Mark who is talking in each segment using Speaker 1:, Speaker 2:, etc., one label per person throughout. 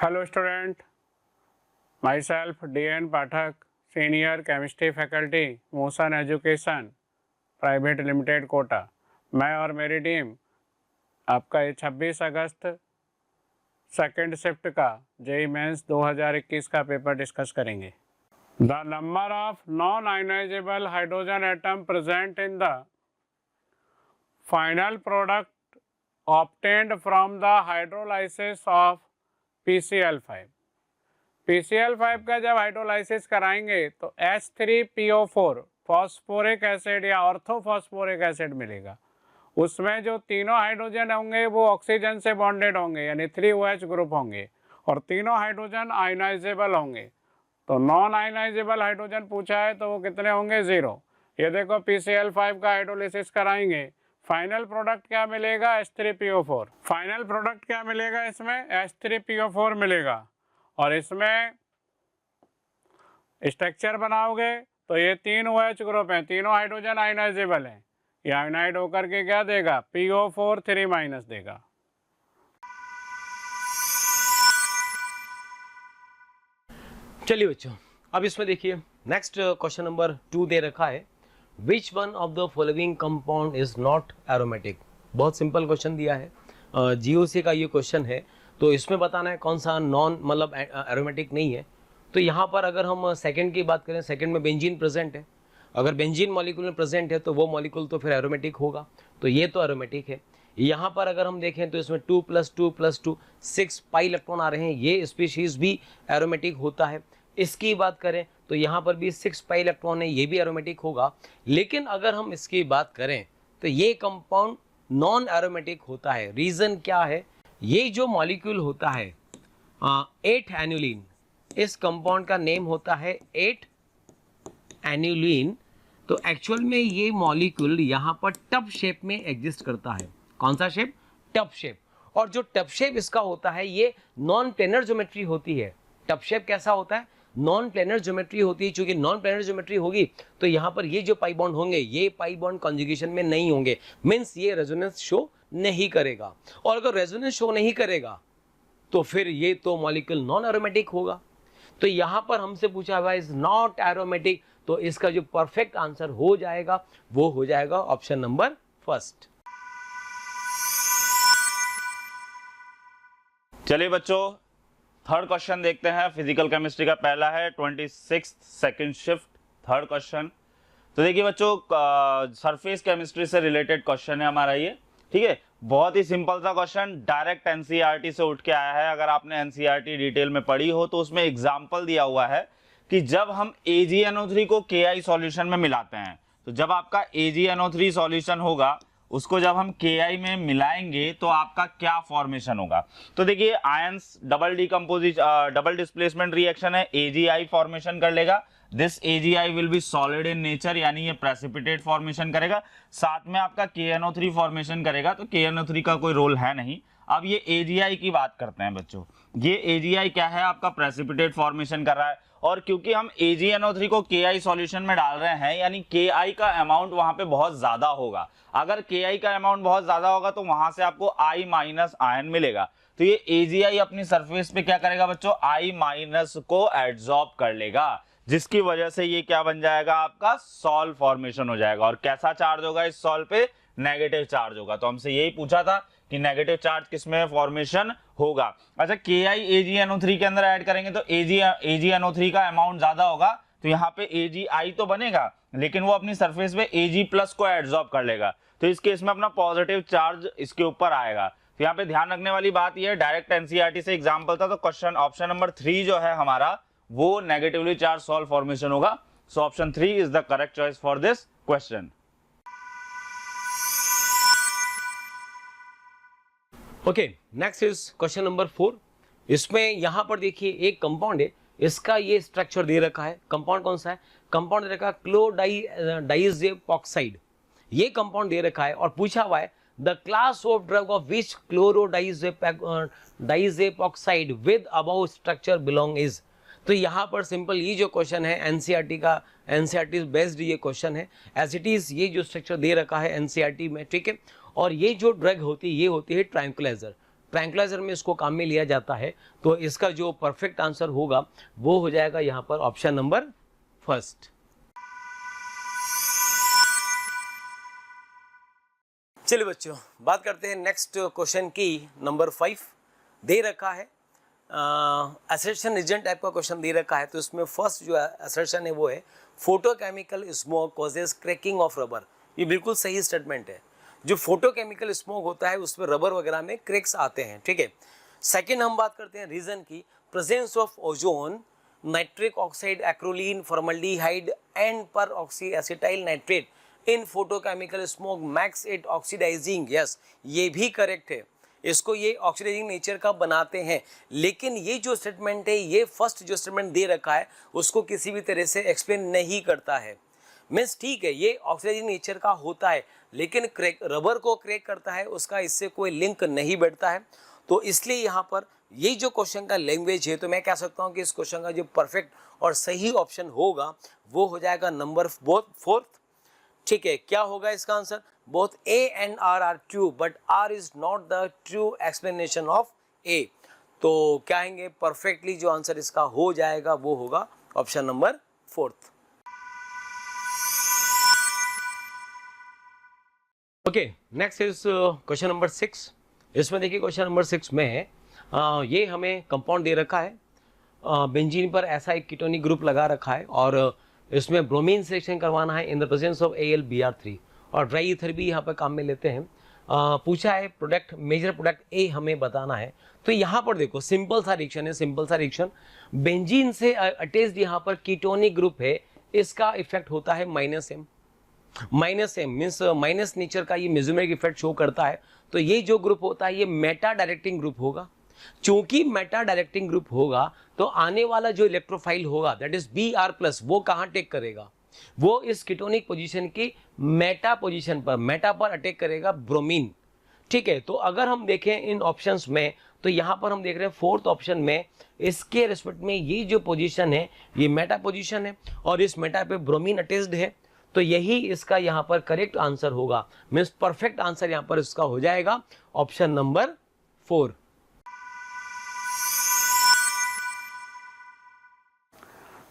Speaker 1: Hello student, myself DN Pathak, Senior Chemistry Faculty, Motion Education Private Limited Kota. मैं और मेरी team आपका ये 26 अगस्त सेकेंड शिफ्ट का जेई मेंस 2021 का पेपर डिस्कस करेंगे। The number of non ionisable hydrogen atom present in the final product obtained from the hydrolysis of PCl5। PCl5 का जब हाइड्रोलाइसिस कराएंगे तो H3PO4 फॉस्फोरिक एसिड या ऑर्थोफॉस्फोरिक एसिड मिलेगा। उसमें जो तीनों हाइड्रोजन होंगे वो ऑक्सीजन से बॉन्डेड होंगे यानी 3OH ग्रुप होंगे और तीनों हाइड्रोजन आयनाइजेबल होंगे। तो नॉन आयनाइजेबल हाइड्रोजन पूछा है तो वो कितने होंगे? 0। ये देखो PCl5 का हाइड्रोलाइसिस कराएंगे, फाइनल प्रोडक्ट क्या मिलेगा? H3PO4। फाइनल प्रोडक्ट क्या मिलेगा? इसमें H3PO4 मिलेगा। और इसमें स्ट्रक्चर बनाओगे तो ये 3 OH ग्रुप हैं, तीनों हाइड्रोजन आयनाइजेबल हैं। ये आयनाइड होकर के क्या देगा? PO4 3- देगा।
Speaker 2: चलिए बच्चों, अब इसमें देखिए नेक्स्ट क्वेश्चन नंबर 2 दे रखा है, which one of the following compound is not aromatic. बहुत सिंपल क्वेश्चन दिया है, GOC का ये क्वेश्चन है। तो इसमें बताना है कौन सा नॉन मतलब एरोमेटिक नहीं है। तो यहाँ पर अगर हम सेकंड की बात करें, सेकंड में बेंजीन प्रेजेंट है। अगर बेंजीन मॉलिक्यूल में प्रेजेंट है तो वो मॉलिक्यूल तो फिर एरोमेटिक होगा, तो ये तो एरोमेटिक है। यहाँ पर अगर हम देखें तो इसमें 2 + 2 + 2 6 पाई इलेक्ट्रॉन आ रहे हैं, ये स्पीशीज भी एरोमेटिक होता है। इसकी बात करें तो यहाँ पर भी 6 पाई इलेक्ट्रॉन है, ये भी एरोमेटिक होगा। लेकिन अगर हम इसकी बात करें तो ये कंपाउंड नॉन एरोमेटिक होता है। रीजन क्या है? ये जो मॉलिक्यूल होता है 8 एनुलिन, इस कंपाउंड का नेम होता है 8 एनुलिन। तो एक्चुअल में ये मॉलिक्यूल यहाँ पर टब शेप में एग्जिस्ट करता है। कौन सा शेप? Tub shape. और जो टब शेप इसका होता है ये नॉन प्लेनर ज्योमेट्री होती है। टब शेप कैसा होता है? नॉन प्लेनर ज्योमेट्री होती है। चूंकि नॉन प्लेनर ज्योमेट्री होगी तो यहाँ पर ये जो पाई बॉन्ड होंगे ये पाई बॉन्ड कॉन्जुगेशन में नहीं होंगे, मीन्स ये रेजोनेंस शो नहीं करेगा। और अगर रेजोनेंस शो नहीं करेगा तो फिर ये तो मॉलिक्यूल नॉन एरोमेटिक होगा। तो यहाँ पर हमसे पूछा हुआ इज नॉट एरोमेटिक, तो इसका जो परफेक्ट आंसर हो जाएगा वो हो जाएगा ऑप्शन नंबर फर्स्ट।
Speaker 3: चलिए बच्चों, थर्ड क्वेश्चन देखते हैं। फिजिकल केमिस्ट्री का पहला है 26 सेकंड शिफ्ट, थर्ड क्वेश्चन। तो देखिए बच्चों, सरफेस केमिस्ट्री से रिलेटेड क्वेश्चन है हमारा ये, ठीक है। बहुत ही सिंपल सा क्वेश्चन, डायरेक्ट एनसीईआरटी से उठ के आया है। अगर आपने एनसीईआरटी डिटेल में पढ़ी हो तो उसमें एग्जाम्पल दिया हुआ है कि जब हम AgNO3 को KI सॉल्यूशन में मिलाते हैं, तो जब आपका AgNO3 सॉल्यूशन होगा उसको जब हम KI में मिलाएंगे तो आपका क्या फॉर्मेशन होगा। तो देखिए आयंस डबल डिस्प्लेसमेंट रिएक्शन है, AgI फॉर्मेशन कर लेगा। This AgI will be solid in nature, यानी ये प्रेसिपिटेट फॉर्मेशन करेगा। साथ में आपका KNO3 फॉर्मेशन करेगा, तो KNO3 का कोई रोल है नहीं। अब ये AgI की बात करते हैं बच्चों। ये AgI क्या है? आपका प्रेसिपिटेट फॉर्मेशन कर रहा है। और क्योंकि हम AgNO3 को KI सॉल्यूशन में डाल रहे हैं, यानी KI का अमाउंट वहां पे बहुत ज्यादा होगा। अगर KI का अमाउंट बहुत ज्यादा होगा तो वहां से आपको I- आयन मिलेगा। तो ये AgI अपनी सरफेस पे क्या करेगा बच्चों? I- को एड्सॉर्ब कर लेगा, जिसकी वजह से ये क्या बन जाएगा? आपका सॉल फॉर्मेशन हो जाएगा। और कैसा चार्ज होगा इस सॉल पे? नेगेटिव चार्ज होगा। तो हमसे यही पूछा था कि नेगेटिव चार्ज किसमें फॉर्मेशन होगा। अच्छा, KI AgNO3 के अंदर ऐड करेंगे तो AgNO3 का अमाउंट ज्यादा होगा, तो यहाँ पे AgI तो बनेगा लेकिन वो अपनी सरफेस पे Ag+ को एड्सॉर्ब कर लेगा। तो इस केस में अपना पॉजिटिव चार्ज इसके ऊपर आएगा। तो यहाँ पे ध्यान रखने वाली बात यह है, डायरेक्ट एनसीईआरटी से एग्जाम्पल था। तो क्वेश्चन ऑप्शन नंबर 3 जो है हमारा वो नेगेटिवली चार्ज सॉल फॉर्मेशन होगा। So option 3 is the correct choice for this question.
Speaker 2: Okay, next is question number 4। इसमें यहाँ पर देखिए एक कंपाउंड है, इसका ये स्ट्रक्चर दे रखा है। कंपाउंड कौन सा है? कंपाउंड दे रखा है क्लोरोडाइजेपॉक्साइड। ये कंपाउंड दे रखा है और पूछा हुआ है the class of drug of which chlorodiazepoxide with above structure belong is. तो यहाँ पर सिंपल ये जो क्वेश्चन है एनसीईआरटी का, एनसीईआरटी बेस्ड ये क्वेश्चन है। एज इट इज ये जो स्ट्रक्चर दे रखा है एनसीईआरटी में, ठीक है। और ये जो ड्रग होती है ये होती है ट्रैंक्विलाइजर। ट्रैंक्विलाइजर में इसको काम में लिया जाता है। तो इसका जो परफेक्ट आंसर होगा वो हो जाएगा यहाँ पर ऑप्शन नंबर फर्स्ट। चलिए बच्चों, बात करते हैं नेक्स्ट क्वेश्चन की। नंबर 5 दे रखा है, असर्शन रीजन टाइप का क्वेश्चन दे रखा है। तो इसमें फर्स्ट जो असर्शन है वो है photochemical smoke causes cracking of rubber. ये बिल्कुल सही स्टेटमेंट है। जो फोटोकेमिकल स्मोक होता है उसमें रबर वगैरह में क्रैक्स आते हैं, ठीक है। सेकेंड हम बात करते हैं रीजन की, presence of ozone, nitric oxide, acrolein, formaldehyde and peroxyacetyl nitrate in photochemical smoke makes it oxidizing. Yes, ये भी करेक्ट है, इसको ये ऑक्सीडाइजिंग नेचर का बनाते हैं। लेकिन ये जो स्टेटमेंट है, ये फर्स्ट जो स्टेटमेंट दे रखा है उसको किसी भी तरह से एक्सप्लेन नहीं करता है। मीन्स ठीक है, ये ऑक्सीडाइजिंग नेचर का होता है, लेकिन क्रैक रबर को क्रैक करता है उसका इससे कोई लिंक नहीं बैठता है। तो इसलिए यहाँ पर ये जो क्वेश्चन का लैंग्वेज है, तो मैं कह सकता हूँ कि इस क्वेश्चन का जो परफेक्ट और सही ऑप्शन होगा वो हो जाएगा नंबर फोर्थ, ठीक है। क्या होगा इसका answer? Both A and R are true but R is not the true explanation of A. तो क्या आएंगे परफेक्टली जो आंसर इसका हो जाएगा वो होगा option number 4th। Okay, next is question number 6। इसमें देखिए क्वेश्चन नंबर 6 में ये हमें कंपाउंड दे रखा है, बेंजीन पर ऐसा एक कीटोनिक ग्रुप लगा रखा है और इसमें ब्रोमीन सिलेक्शन करवाना है in the presence of AlBr3 और ड्राई ईथर भी यहाँ पर काम में लेते हैं। पूछा है प्रोडक्ट, मेजर प्रोडक्ट ए हमें बताना है। तो यहाँ पर देखो सिंपल सा रिएक्शन है, सिंपल सा रिएक्शन। बेंजीन से अटैच्ड यहाँ पर कीटोनिक ग्रुप है, इसका इफेक्ट होता है -M। -M means minus nature का ये मेसोमेरिक इफेक्ट शो करता है। तो ये जो ग्रुप होता है ये मेटा डायरेक्टिंग ग्रुप होगा। चूंकि मेटा डायरेक्टिंग ग्रुप होगा तो आने वाला जो इलेक्ट्रोफाइल होगा दैट इज Br+, वो कहाँ टेक करेगा? वो इस कीटोनिक पोजीशन की मेटा पोजीशन पर, मेटा पर अटैक करेगा ब्रोमीन, ठीक है। तो अगर हम देखें इन ऑप्शंस में तो यहाँ पर हम देख रहे हैं 4th ऑप्शन में इसके रिस्पेक्ट में ये जो पोजीशन है ये मेटा पोजीशन है और इस मेटा पे ब्रोमीन अटैच्ड है। तो यही इसका यहाँ पर करेक्ट आंसर होगा, मीन्स परफेक्ट आंसर यहाँ पर इसका हो जाएगा option number 4।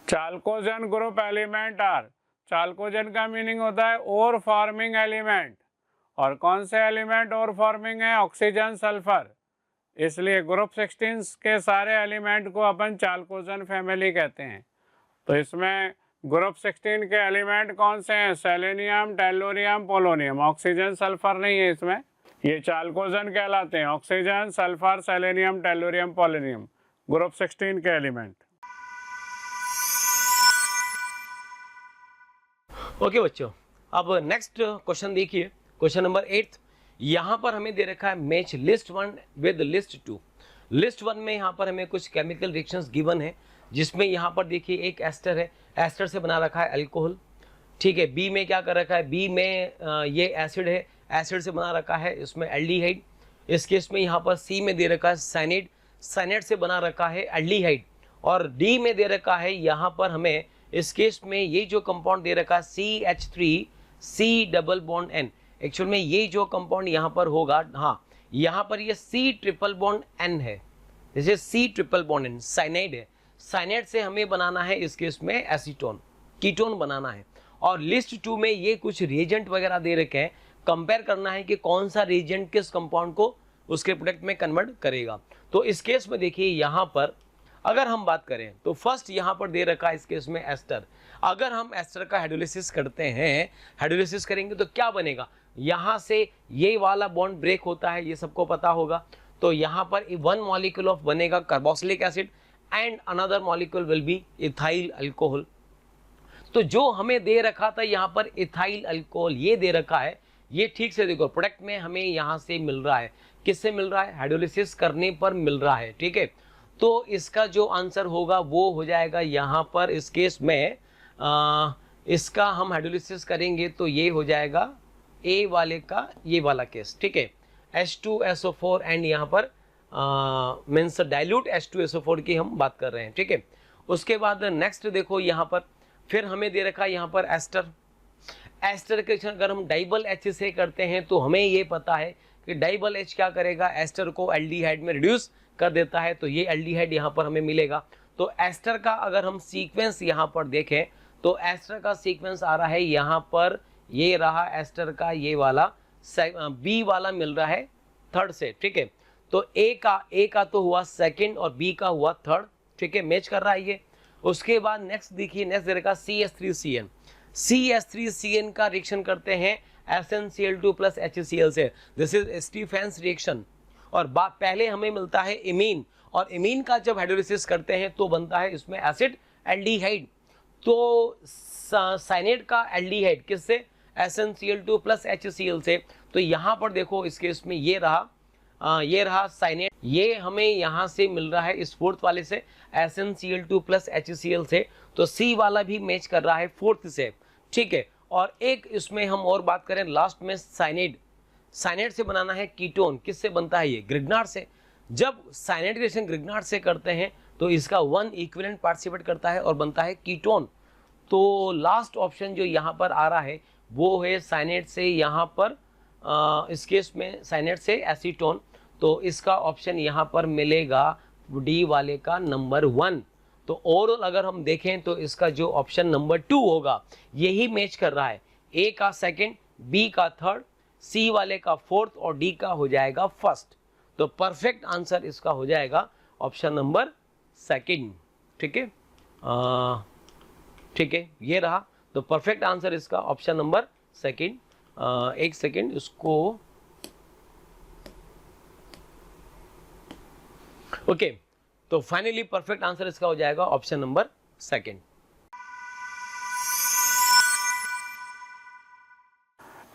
Speaker 1: Chalcogen group element are, chalcogen का मीनिंग होता है ओर फॉर्मिंग एलिमेंट। और कौन से एलिमेंट ओर फॉर्मिंग है? Oxygen, sulphur. इसलिए ग्रुप 16 के सारे एलिमेंट को अपन चाल्कोजन फैमिली कहते हैं। तो इसमें ग्रुप 16 के एलिमेंट कौन से हैं? Selenium, tellurium, polonium. Oxygen, sulphur नहीं है इसमें। ये चाल्कोजन कहलाते हैं, oxygen, sulphur, selenium, tellurium, polonium, group 16 के एलिमेंट।
Speaker 2: ओके बच्चों, अब नेक्स्ट क्वेश्चन देखिए, क्वेश्चन नंबर 8। यहाँ पर हमें दे रखा है match list 1 with list 2। List 1 में यहाँ पर हमें कुछ केमिकल रिएक्शंस गिवन है, जिसमें यहाँ पर देखिए एक एस्टर है, एस्टर से बना रखा है अल्कोहल, ठीक है। बी में क्या कर रखा है? बी में ये एसिड है, एसिड से बना रखा है इसमें एल्डिहाइड। इस केस में यहाँ पर सी में दे रखा है साइनाइड, साइनाइड से बना रखा है एल्डिहाइड। और डी में दे रखा है यहाँ पर हमें इस केस में ये जो कंपाउंड दे रखा है CH3C∧N। एक्चुअल में ये जो कंपाउंड यहाँ पर होगा, हाँ यहाँ पर ये C∧N है, जैसे C∧N साइनाइड है। साइनाइड से हमें बनाना है इस केस में एसीटोन, कीटोन बनाना है। और लिस्ट 2 में ये कुछ रिएजेंट वगैरह दे रखे हैं, कंपेयर करना है कि कौन सा रिएजेंट किस कंपाउंड को उसके प्रोडक्ट में कन्वर्ट करेगा। तो इस केस में देखिए यहाँ पर अगर हम बात करें तो फर्स्ट यहाँ पर दे रखा है इस केस में एस्टर। अगर हम एस्टर का हाइड्रोलिसिस करते हैं, हाइड्रोलिसिस करेंगे तो क्या बनेगा? यहाँ से ये वाला बॉन्ड ब्रेक होता है, ये सबको पता होगा। तो यहाँ पर 1 मॉलिक्यूल ऑफ बनेगा carboxylic acid and another molecule will be ethyl alcohol. तो जो हमें दे रखा था यहाँ पर इथाइल अल्कोहल, ये दे रखा है, ये ठीक से देखो प्रोडक्ट में हमें यहाँ से मिल रहा है। किससे मिल रहा है? हाइड्रोलिसिस करने पर मिल रहा है, ठीक है। तो इसका जो आंसर होगा वो हो जाएगा यहाँ पर इस केस में इसका हम हाइड्रोलिसिस करेंगे तो ये हो जाएगा ए वाले का ये वाला केस, ठीक है। H2SO4 एंड यहाँ पर मीन्स डाइल्यूट H2SO4 की हम बात कर रहे हैं, ठीक है। उसके बाद नेक्स्ट देखो यहाँ पर फिर हमें दे रखा है यहाँ पर एस्टर। एस्टर के रिएक्शन अगर हम डाइबल एच से करते हैं तो हमें ये पता है कि डाइबल एच क्या करेगा, एस्टर को एल्डिहाइड में रिड्यूस कर देता है, तो ये एल्डिहाइड यहाँ पर हमें मिलेगा। तो एस्टर का अगर हम सीक्वेंस यहाँ पर देखें तो एस्टर का सीक्वेंस आ रहा है यहाँ पर, ये रहा एस्टर का ये वाला, बी वाला मिल रहा है थर्ड से, ठीक है। तो ए का तो हुआ सेकंड और बी का हुआ थर्ड, ठीक है, मैच कर रहा है ये। उसके बाद नेक्स्ट देखिए, नेक्स्ट दे रखा CH3CN। CH3CN का रिएक्शन करते हैं SnCl2 प्लस HCl से, दिस इज स्टीफेंस रिएक्शन। और पहले हमें मिलता है इमीन, और इमीन का जब हाइड्रोलिसिस करते हैं तो बनता है इसमें एसिड एल्डिहाइड। तो साइनेट का एल्डिहाइड किससे, SnCl2 प्लस HCl से। तो यहाँ पर देखो इस केस में ये रहा साइनेट, ये हमें यहाँ से मिल रहा है इस फोर्थ वाले से SnCl2 प्लस HCl से। तो C वाला भी मैच कर रहा है फोर्थ से, ठीक है। और एक इसमें हम और बात करें लास्ट में, साइनेट से बनाना है कीटोन, किससे बनता है ये, ग्रिग्नार्ड से। जब साइनेट रिएक्शन ग्रिग्नार्ड से करते हैं तो इसका 1 इक्विवेलेंट पार्टिसिपेट करता है और बनता है कीटोन। तो लास्ट ऑप्शन जो यहाँ पर आ रहा है वो है साइनेट से यहाँ पर, इस केस में साइनेट से एसीटोन। तो इसका ऑप्शन यहाँ पर मिलेगा डी वाले का नंबर 1। तो ओवरऑल अगर हम देखें तो इसका जो ऑप्शन नंबर 2 होगा यही मैच कर रहा है, ए का सेकंड, बी का थर्ड, सी वाले का फोर्थ और डी का हो जाएगा फर्स्ट। तो परफेक्ट आंसर इसका हो जाएगा ऑप्शन नंबर 2, ठीक है, ठीक है, ये रहा। तो परफेक्ट आंसर इसका ऑप्शन नंबर 2। एक सेकेंड इसको, ओके। तो फाइनली परफेक्ट आंसर इसका हो जाएगा option number 2।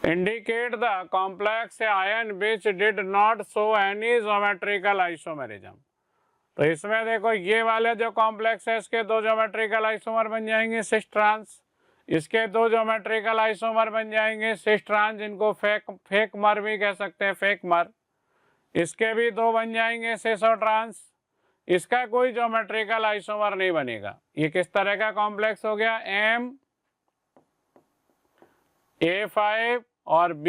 Speaker 1: Indicate the complex ion which did not show any geometrical isomerism. तो इसमें देखो ये वाले जो कॉम्प्लेक्स है इसके 2 ज्योमेट्रिकल आइसोमर बन जाएंगे सिस ट्रांस, इसके 2 ज्योमेट्रिकल आइसोमर बन जाएंगे सिस ट्रांस, जिनको फेक मर भी कह सकते हैं, फेक मर। इसके भी 2 बन जाएंगे सिस और ट्रांस। इसका कोई ज्योमेट्रिकल आइसोमर नहीं बनेगा। ये किस तरह का कॉम्प्लेक्स हो गया, MA5 और B।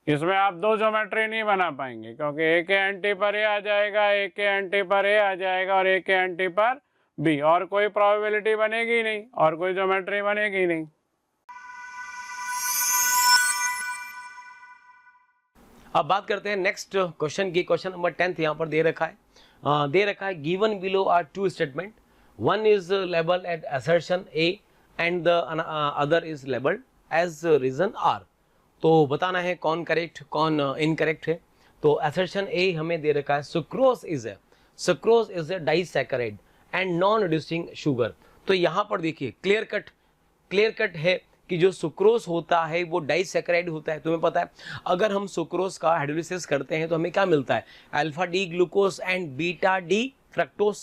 Speaker 1: इसमें आप 2 ज्योमेट्री नहीं बना पाएंगे क्योंकि ए के एंटी पर ए आ जाएगा, ए के एंटी पर ए आ जाएगा और ए के एंटी पर बी, और कोई प्रोबेबिलिटी बनेगी नहीं और कोई ज्योमेट्री बनेगी नहीं।
Speaker 2: अब बात करते हैं नेक्स्ट क्वेश्चन की। क्वेश्चन नंबर 10 यहाँ पर दे रखा है given below are 2 statement, one is labelled at assertion A and the other is labelled as reason R. तो बताना है कौन करेक्ट कौन इनकरेक्ट है। तो असर्शन ए हमें दे रखा है sucrose is a disaccharide and non reducing sugar. तो यहाँ पर देखिए क्लियर कट है कि जो सुक्रोज होता है वो डाइसैकेराइड होता है। तुम्हें पता है अगर हम सुक्रोज का हाइड्रोलिसिस करते हैं तो हमें क्या मिलता है, alpha D glucose and beta D fructose.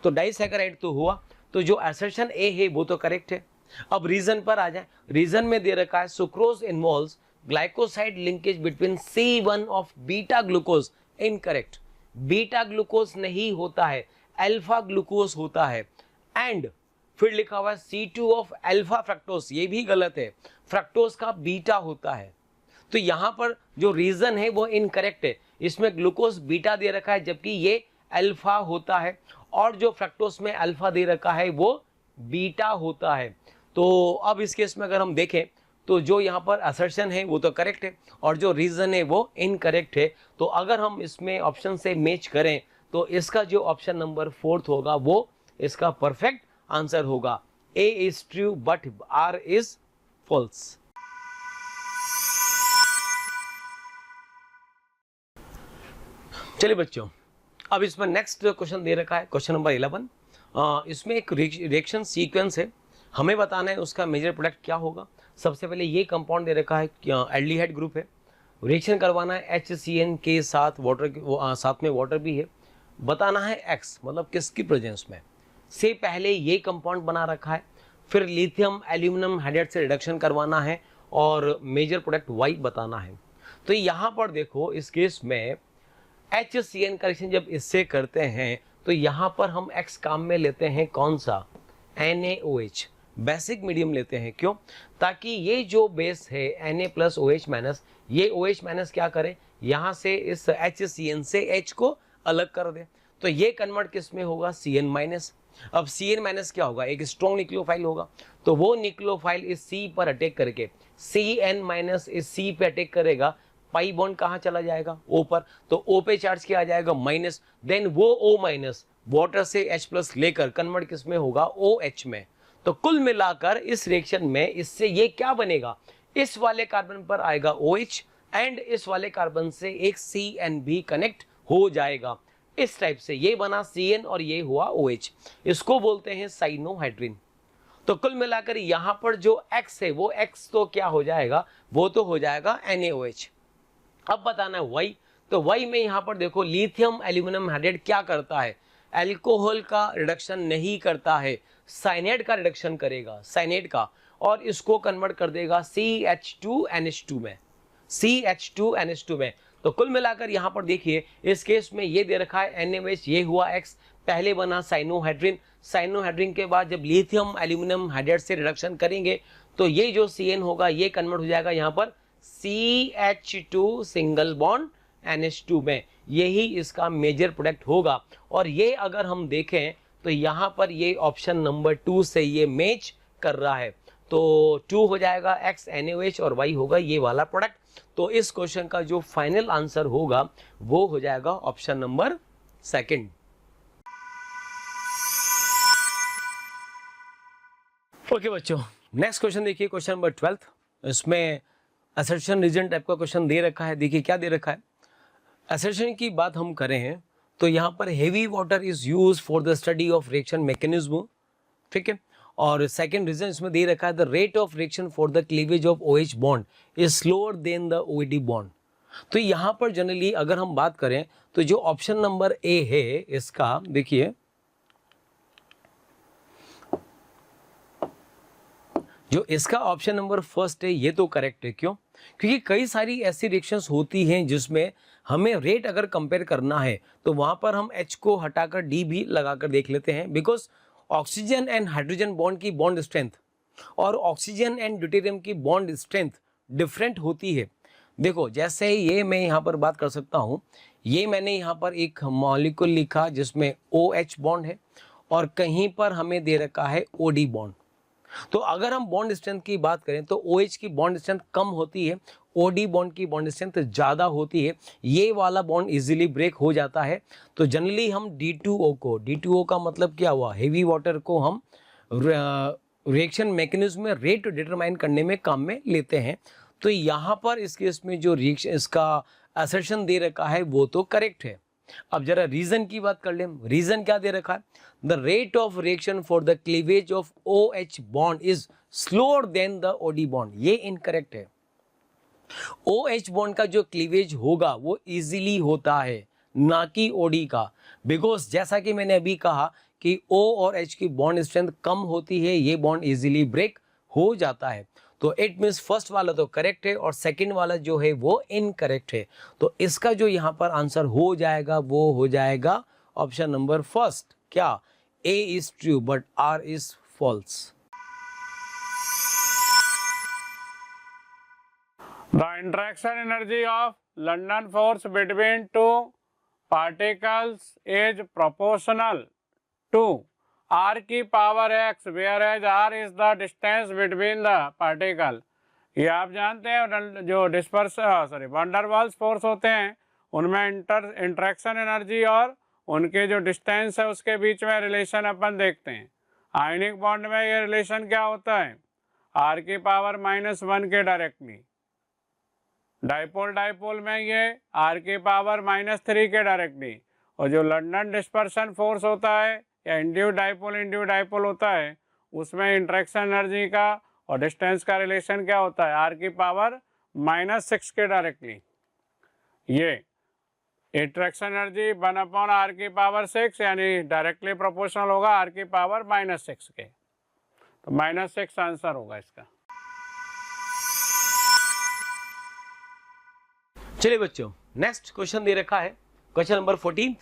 Speaker 2: तो डाइसैकेराइड तो हुआ। तो जो असर्शन ए है वो तो करेक्ट है। अब रीजन पर आ जाए। रीजन में दे रखा है sucrose involves glycoside linkage between C1 of beta glucose. Incorrect, beta glucose नहीं होता है, अल्फा ग्लूकोज होता है। एंड फिर लिखा हुआ है C2 ऑफ अल्फा फ्रक्टोज, ये भी गलत है, फ्रक्टोज का बीटा होता है। तो यहाँ पर जो रीजन है वो इनकरेक्ट है। इसमें ग्लूकोज बीटा दे रखा है जबकि ये अल्फा होता है, और जो फ्रक्टोज में अल्फा दे रखा है वो बीटा होता है। तो अब इस केस में अगर हम देखें तो जो यहाँ पर असर्शन है वो तो करेक्ट है और जो रीजन है वो इनकरेक्ट है। तो अगर हम इसमें ऑप्शन से मैच करें तो इसका जो ऑप्शन नंबर 4 होगा वो इसका परफेक्ट आंसर होगा। A is true but R is false. चलिए बच्चों, अब इसमें नेक्स्ट क्वेश्चन दे रखा है, क्वेश्चन नंबर 11। इसमें एक रिएक्शन सीक्वेंस है, हमें बताना है उसका मेजर प्रोडक्ट क्या होगा। सबसे पहले ये कंपाउंड दे रखा है, एल्डिहाइड ग्रुप है, रिएक्शन करवाना है HCN के साथ, वाटर साथ में वाटर भी है। बताना है X मतलब किसकी प्रेजेंस में। से पहले ये कंपाउंड बना रखा है, फिर लिथियम एल्यूमिनियम हाइड्राइड से रिडक्शन करवाना है और मेजर प्रोडक्ट Y बताना है। तो यहाँ पर देखो इस केस में HCN का रिएक्शन जब इससे करते हैं तो यहाँ पर हम X काम में लेते हैं कौन सा, NaOH। बेसिक मीडियम लेते हैं। क्यों? ताकि ये जो बेस है Na+OH- ये OH- क्या करे, यहाँ से इस HCN से H को अलग कर दे, तो ये कन्वर्ट किस में होगा, Cn-। अब Cn- क्या होगा, एक स्ट्रॉन्ग न्यूक्लियोफाइल होगा, तो वो न्यूक्लियोफाइल इस C पर अटैक करके Cn- इस C पे अटैक करेगा, पाई बॉन्ड कहाँ चला जाएगा, O पर, तो O पे चार्ज क्या आ जाएगा, माइनस, देन वो O- वाटर से H+ लेकर कन्वर्ट किस में होगा, OH में। तो कुल मिलाकर इस रिएक्शन में इससे ये क्या बनेगा, इस वाले कार्बन पर आएगा OH एंड इस वाले कार्बन से एक Cn भी कनेक्ट हो जाएगा। इस टाइप से ये बना Cn और ये हुआ OH, इसको बोलते हैं साइनोहाइड्रिन। तो कुल मिलाकर यहां पर जो X है वो X तो क्या हो जाएगा, वो तो हो जाएगा NaOH। अब बताना है Y, तो Y में यहां पर देखो लिथियम एल्यूमिनियम हाइड्राइड क्या करता है, अल्कोहल का रिडक्शन नहीं करता है, साइनेट का रिडक्शन करेगा, साइनेट का, और इसको कन्वर्ट कर देगा CH2NH2 में, CH2NH2 में। तो कुल मिलाकर यहां पर देखिए इस केस में ये दे रखा है NaOH, ये हुआ X, पहले बना साइनोहाइड्रिन, साइनोहाइड्रिन के बाद जब लिथियम एल्यूमिनियम हाइड्राइड से रिडक्शन करेंगे तो ये जो Cn होगा ये कन्वर्ट हो जाएगा यहाँ पर CH2 सिंगल बॉन्ड NH2 में, यही इसका मेजर प्रोडक्ट होगा। और ये अगर हम देखें तो यहाँ पर ये ऑप्शन नंबर 2 से ये मैच कर रहा है, तो 2 हो जाएगा X NaOH और Y होगा ये वाला प्रोडक्ट। तो इस क्वेश्चन का जो फाइनल आंसर होगा वो हो जाएगा ऑप्शन नंबर 2। ओके बच्चों, नेक्स्ट क्वेश्चन देखिए, क्वेश्चन नंबर 12। इसमें असर्शन रीजन टाइप का क्वेश्चन दे रखा है। देखिए क्या दे रखा है, असर्शन की बात हम करें हैं तो यहाँ पर heavy water is use for the study of reaction mechanism, ठीक है। और सेकंड रीजन इसमें दे रखा है the rate of reaction for the cleavage of OH bond is slower then the OD bond. तो यहाँ पर जनरली अगर हम बात करें तो जो ऑप्शन नंबर ए है इसका, देखिए जो इसका ऑप्शन नंबर फर्स्ट है ये तो करेक्ट है। क्यों? क्योंकि कई सारी ऐसी रिएक्शंस होती हैं जिसमें हमें रेट अगर कंपेयर करना है तो वहां पर हम H को हटाकर D भी लगाकर देख लेते हैं, because oxygen and hydrogen bond की बॉन्ड स्ट्रेंथ और ऑक्सीजन एंड ड्यूटेरियम की बॉन्ड स्ट्रेंथ डिफरेंट होती है। देखो जैसे ये मैं यहाँ पर बात कर सकता हूँ, ये मैंने यहाँ पर एक मॉलिक्यूल लिखा जिसमें OH बॉन्ड है और कहीं पर हमें दे रखा है OD बॉन्ड। तो अगर हम बॉन्ड स्ट्रेंथ की बात करें तो OH की बॉन्ड स्ट्रेंथ कम होती है, OD बॉन्ड की बॉन्ड स्ट्रेंथ ज़्यादा होती है, ये वाला बॉन्ड इजीली ब्रेक हो जाता है। तो जनरली हम D2O को, D2O का मतलब क्या हुआ, हेवी वाटर को हम रिएक्शन मैकेनिज्म में रेट डिटरमाइन करने में काम में लेते हैं। तो यहाँ पर इस केस में जो रिएक्शन इसका असर्शन दे रखा है वो तो करेक्ट है। अब जरा रीजन की बात कर ले, रीजन क्या दे रखा है, the rate of reaction for the cleavage of OH bond is slower then the OD bond, ये इनकरेक्ट है। OH बॉन्ड का जो क्लीवेज होगा वो इजीली होता है, ना कि OD का, बिकॉज जैसा कि मैंने अभी कहा कि O और H की बॉन्ड स्ट्रेंथ कम होती है, ये बॉन्ड इजीली ब्रेक हो जाता है। तो इट मीन्स फर्स्ट वाला तो करेक्ट है और सेकंड वाला जो है वो इनकरेक्ट है। तो इसका जो यहाँ पर आंसर हो जाएगा वो हो जाएगा ऑप्शन नंबर फर्स्ट, क्या, A is true but R is false.
Speaker 1: The interaction energy of London force between two particles is proportional to R की power x, whereas R is the distance between the particle। ये आप जानते हैं जो वंडरवाल्स force होते हैं उनमें interaction energy और उनके जो डिस्टेंस है उसके बीच में रिलेशन अपन देखते हैं। आयनिक बॉन्ड में ये रिलेशन क्या होता है, R की पावर -1 के डायरेक्टली, डाइपोल डाइपोल में ये R की पावर -3 के डायरेक्टली, और जो लंदन डिस्पर्सन फोर्स होता है या इंड्यूस डाइपोल होता है उसमें इंटरेक्शन एनर्जी का और डिस्टेंस का रिलेशन क्या होता है, R की पावर -6 के डायरेक्टली। ये इंटरेक्शन एनर्जी 1/R की पावर 6 यानी डायरेक्टली प्रोपोर्शनल होगा R की पावर -6 के, तो -6 आंसर होगा इसका।
Speaker 2: चलिए बच्चों, नेक्स्ट क्वेश्चन दे रखा है question number 14।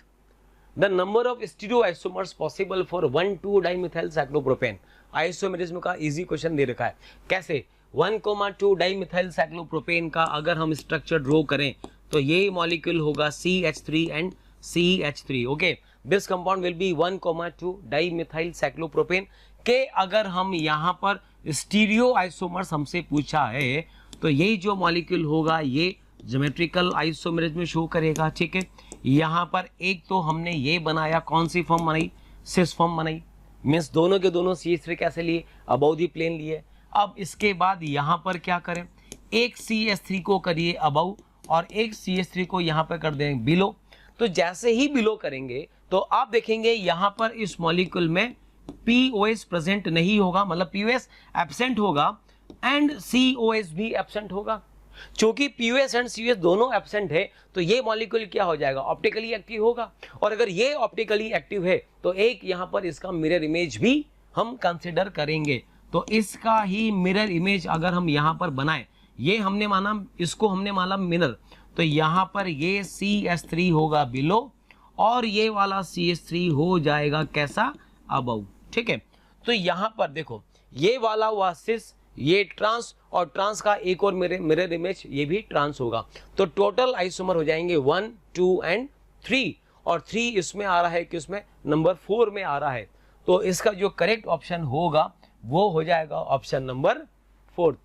Speaker 2: The number of stereoisomers possible for 1,2 dimethyl cyclopropane. Isomerism का इजी क्वेश्चन दे रखा है। कैसे 1,2 डाइमिथाइल साइक्लोप्रोपेन का अगर हम स्ट्रक्चर ड्रॉ करें तो ये मॉलिक्यूल होगा CH3 and CH3। Okay, this compound will be 1,2 dimethyl cyclopropane के अगर हम यहाँ पर स्टीरियो आइसोमर्स हमसे पूछा है तो यही जो मॉलिक्यूल होगा ये ज्योमेट्रिकल आइसोमेरिज्म में शो करेगा। ठीक है, यहाँ पर एक तो हमने ये बनाया, कौन सी फॉर्म बनाई, सिस फॉर्म बनाई, मीन्स दोनों के दोनों CH3 कैसे लिए, अबव दी प्लेन लिए। अब इसके बाद यहाँ पर क्या करें, एक CH3 को करिए अबव और एक CH3 को यहाँ पर कर देंगे बिलो। तो जैसे ही बिलो करेंगे तो आप देखेंगे यहाँ पर इस मॉलिक्यूल में POS प्रेजेंट नहीं होगा, मतलब POS एब्सेंट होगा एंड COS भी एब्सेंट होगा। चूंकि POS एंड COS दोनों एब्सेंट है तो ये मॉलिक्यूल क्या हो जाएगा, ऑप्टिकली एक्टिव होगा। और अगर ये ऑप्टिकली एक्टिव है तो एक यहाँ पर इसका मिरर इमेज भी हम कंसिडर करेंगे। तो इसका ही मिरर इमेज अगर हम यहाँ पर बनाए, ये हमने माना, इसको हमने माना मिरर, तो यहाँ पर ये CH3 होगा बिलो और ये वाला CH3 हो जाएगा कैसा, अबव। ठीक है, तो यहाँ पर देखो ये वाला हुआ सिस, ये ट्रांस, और ट्रांस का एक और मिरर इमेज ये भी ट्रांस होगा। तो टोटल आइसोमर हो जाएंगे 1, 2 एंड 3, और 3 इसमें आ रहा है कि उसमें नंबर 4 में आ रहा है। तो इसका जो करेक्ट ऑप्शन होगा वो हो जाएगा ऑप्शन नंबर 4।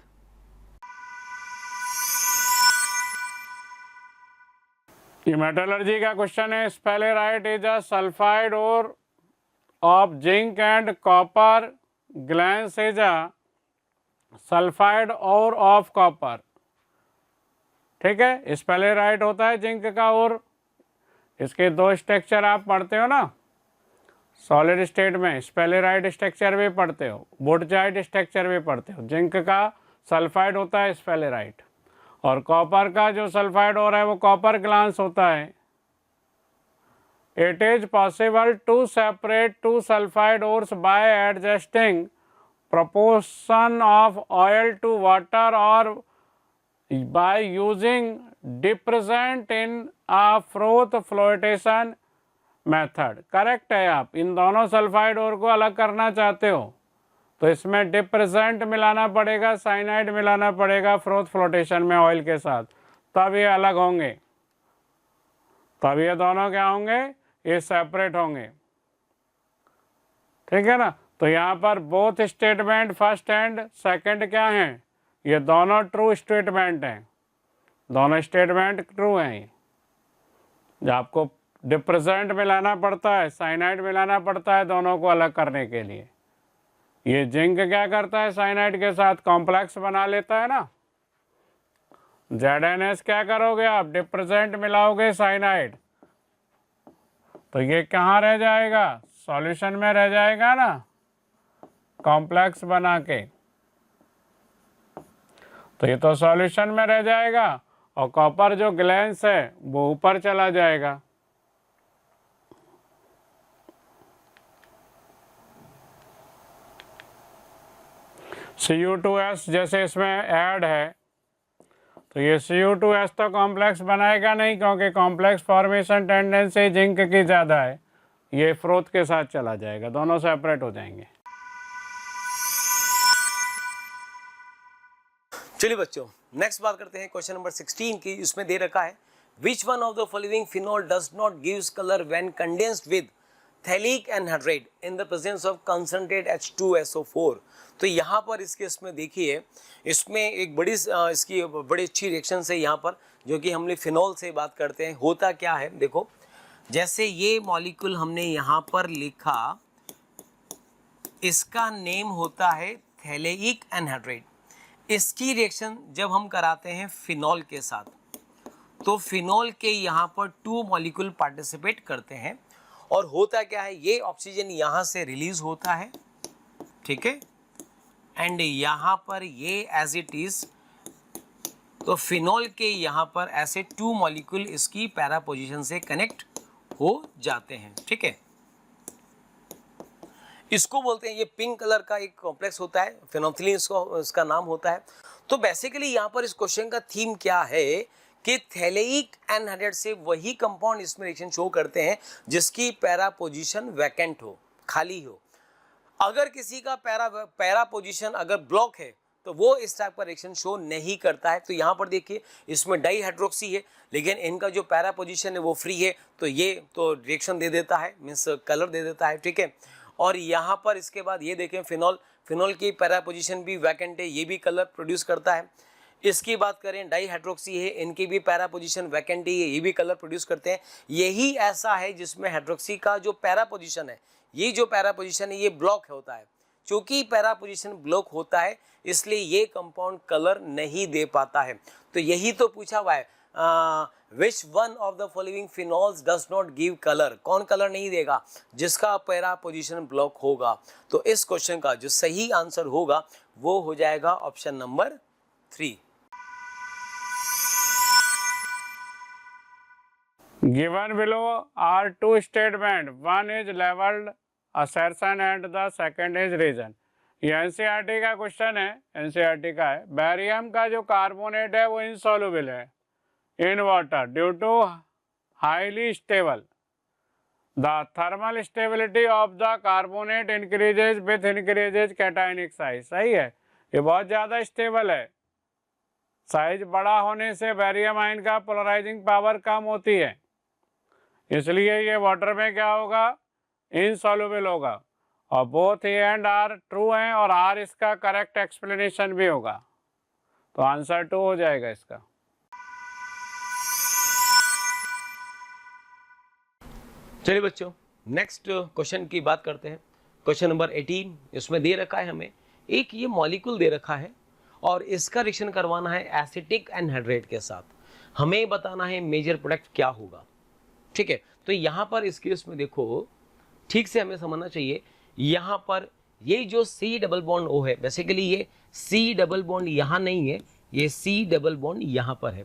Speaker 1: ये मेटलर्जी का क्वेश्चन है। Sphalerite is a sulphide ore of zinc and copper, glance is a sulphide ore of copper. ठीक है, स्पेलेराइट होता है जिंक का, और इसके दो स्ट्रक्चर आप पढ़ते हो ना सॉलिड स्टेट में, स्पेलेराइट स्ट्रक्चर भी पढ़ते हो, बोटजाइट स्ट्रक्चर भी पढ़ते हो। जिंक का सल्फाइड होता है स्पेलेराइट, और कॉपर का जो सल्फाइड हो रहा है वो कॉपर ग्लांस होता है। It is possible to separate two sulfide ores by adjusting proportion of oil to water or by using depressant in a froth flotation method। Correct है, आप इन दोनों सल्फाइड ओर को अलग करना चाहते हो तो इसमें डिप्रेसेंट मिलाना पड़ेगा, साइनाइड मिलाना पड़ेगा फ्रोथ फ्लोटेशन में ऑयल के साथ, तब ये अलग होंगे, तब ये दोनों क्या होंगे, ये सेपरेट होंगे। ठीक है ना, तो यहाँ पर both statement first and second क्या हैं, ये दोनों ट्रू स्टेटमेंट हैं, दोनों स्टेटमेंट ट्रू हैं। जब आपको डिप्रेसेंट मिलाना पड़ता है, साइनाइड मिलाना पड़ता है दोनों को अलग करने के लिए। ये जिंक क्या करता है, साइनाइड के साथ कॉम्प्लेक्स बना लेता है ना। ZNS क्या करोगे आप, डिप्रेसेंट मिलाओगे साइनाइड, तो ये कहाँ रह जाएगा, सॉल्यूशन में रह जाएगा ना, कॉम्प्लेक्स बना के। तो ये तो सॉल्यूशन में रह जाएगा, और कॉपर जो ग्लैंस है वो ऊपर चला जाएगा। Cu2S जैसे इसमें ऐड है तो ये Cu2S तो कॉम्प्लेक्स बनाएगा नहीं, क्योंकि कॉम्प्लेक्स फॉर्मेशन टेंडेंसी जिंक की ज़्यादा है, ये फ्रोथ के साथ चला जाएगा, दोनों सेपरेट हो जाएंगे।
Speaker 2: चलिए बच्चों, नेक्स्ट बात करते हैं क्वेश्चन नंबर 16 की। इसमें दे रखा है which one of the following phenol does not gives colour when condensed with phthalic anhydride in the presence of concentrate H2SO4। तो यहाँ पर इसके इसमें देखिए, इसमें एक इसकी बड़ी अच्छी रिएक्शन है यहाँ पर, जो कि हमने फिनॉल से बात करते हैं। होता क्या है देखो, जैसे ये मॉलिक्यूल हमने यहाँ पर लिखा, इसका नेम होता है थैलेइक एनहाइड्राइड। इसकी रिएक्शन जब हम कराते हैं फिनॉल के साथ, तो फिनॉल के यहाँ पर 2 मॉलिक्यूल पार्टिसिपेट करते हैं, और होता क्या है, ये ऑक्सीजन यहाँ से रिलीज होता है, ठीक है, एंड यहाँ पर ये एज इट इज, तो फिनॉल के यहाँ पर ऐसे 2 मॉलिक्यूल इसकी पैरा पोजीशन से कनेक्ट हो जाते हैं। ठीक है, इसको बोलते हैं, ये पिंक कलर का एक कॉम्प्लेक्स होता है, फेनोल्फथालीन इसका नाम होता है। तो बेसिकली यहाँ पर इस क्वेश्चन का थीम क्या है कि थैलेइक एनहाइड्राइड से वही कंपाउंड इसमें रिएक्शन शो करते हैं जिसकी पैरा पोजीशन वैकेंट हो, खाली हो। अगर किसी का पैरा पोजीशन अगर ब्लॉक है तो वो इस टाइप का रिएक्शन शो नहीं करता है। तो यहाँ पर देखिए इसमें डाई हाइड्रोक्सी है, लेकिन इनका जो पैरा पोजीशन है वो फ्री है, तो ये तो रिएक्शन दे देता है, मीन्स कलर दे देता है, ठीक है। और यहाँ पर इसके बाद ये देखें फिनॉल की पैरा पोजीशन भी वैकेंट है, ये भी कलर प्रोड्यूस करता है। इसकी बात करें डाई हाइड्रोक्सी है, इनकी भी पैरा पोजीशन वैकेंट है, ये भी कलर प्रोड्यूस करते हैं। यही ऐसा है जिसमें हाइड्रोक्सी का जो पैरा पोजीशन है, ये जो पैरा पोजीशन है ये ब्लॉक होता है। क्योंकि पैरा पोजीशन ब्लॉक होता है इसलिए ये कंपाउंड कलर नहीं दे पाता है। तो यही तो पूछा हुआ है, which one of the following phenols does not give colour, कौन कलर नहीं देगा, जिसका पैरा पोजीशन ब्लॉक होगा। तो इस क्वेश्चन का जो सही आंसर होगा वो हो जाएगा option number 3।
Speaker 1: Given below are two statements. One is leveled assertion and the second is reason. ये एनसीईआरटी का क्वेश्चन है, एनसीईआरटी का है। बैरियम का जो कार्बोनेट है वो इनसॉल्युबल है in water due to highly stable. The thermal stability of the carbonate increases with increases cationic size. सही है, ये बहुत ज़्यादा स्टेबल है। साइज बड़ा होने से बैरियम आयन का पोलराइजिंग पावर कम होती है, इसलिए ये वाटर में क्या होगा, इनसॉल्युबल होगा। और both A and R true हैं और आर इसका करेक्ट एक्सप्लेनेशन भी होगा। तो आंसर 2 हो जाएगा इसका।
Speaker 2: चलिए बच्चों नेक्स्ट क्वेश्चन की बात करते हैं। क्वेश्चन नंबर 18, इसमें दे रखा है हमें एक ये मॉलिक्यूल दे रखा है और इसका रिएक्शन करवाना है एसिटिक एनहाइड्रेट के साथ। हमें बताना है मेजर प्रोडक्ट क्या होगा, ठीक है। तो यहाँ पर इस केस में देखो ठीक से हमें समझना चाहिए, यहाँ पर ये जो C डबल बॉन्ड O है, बेसिकली ये C डबल बॉन्ड यहाँ नहीं है, ये C डबल बॉन्ड यहाँ पर है।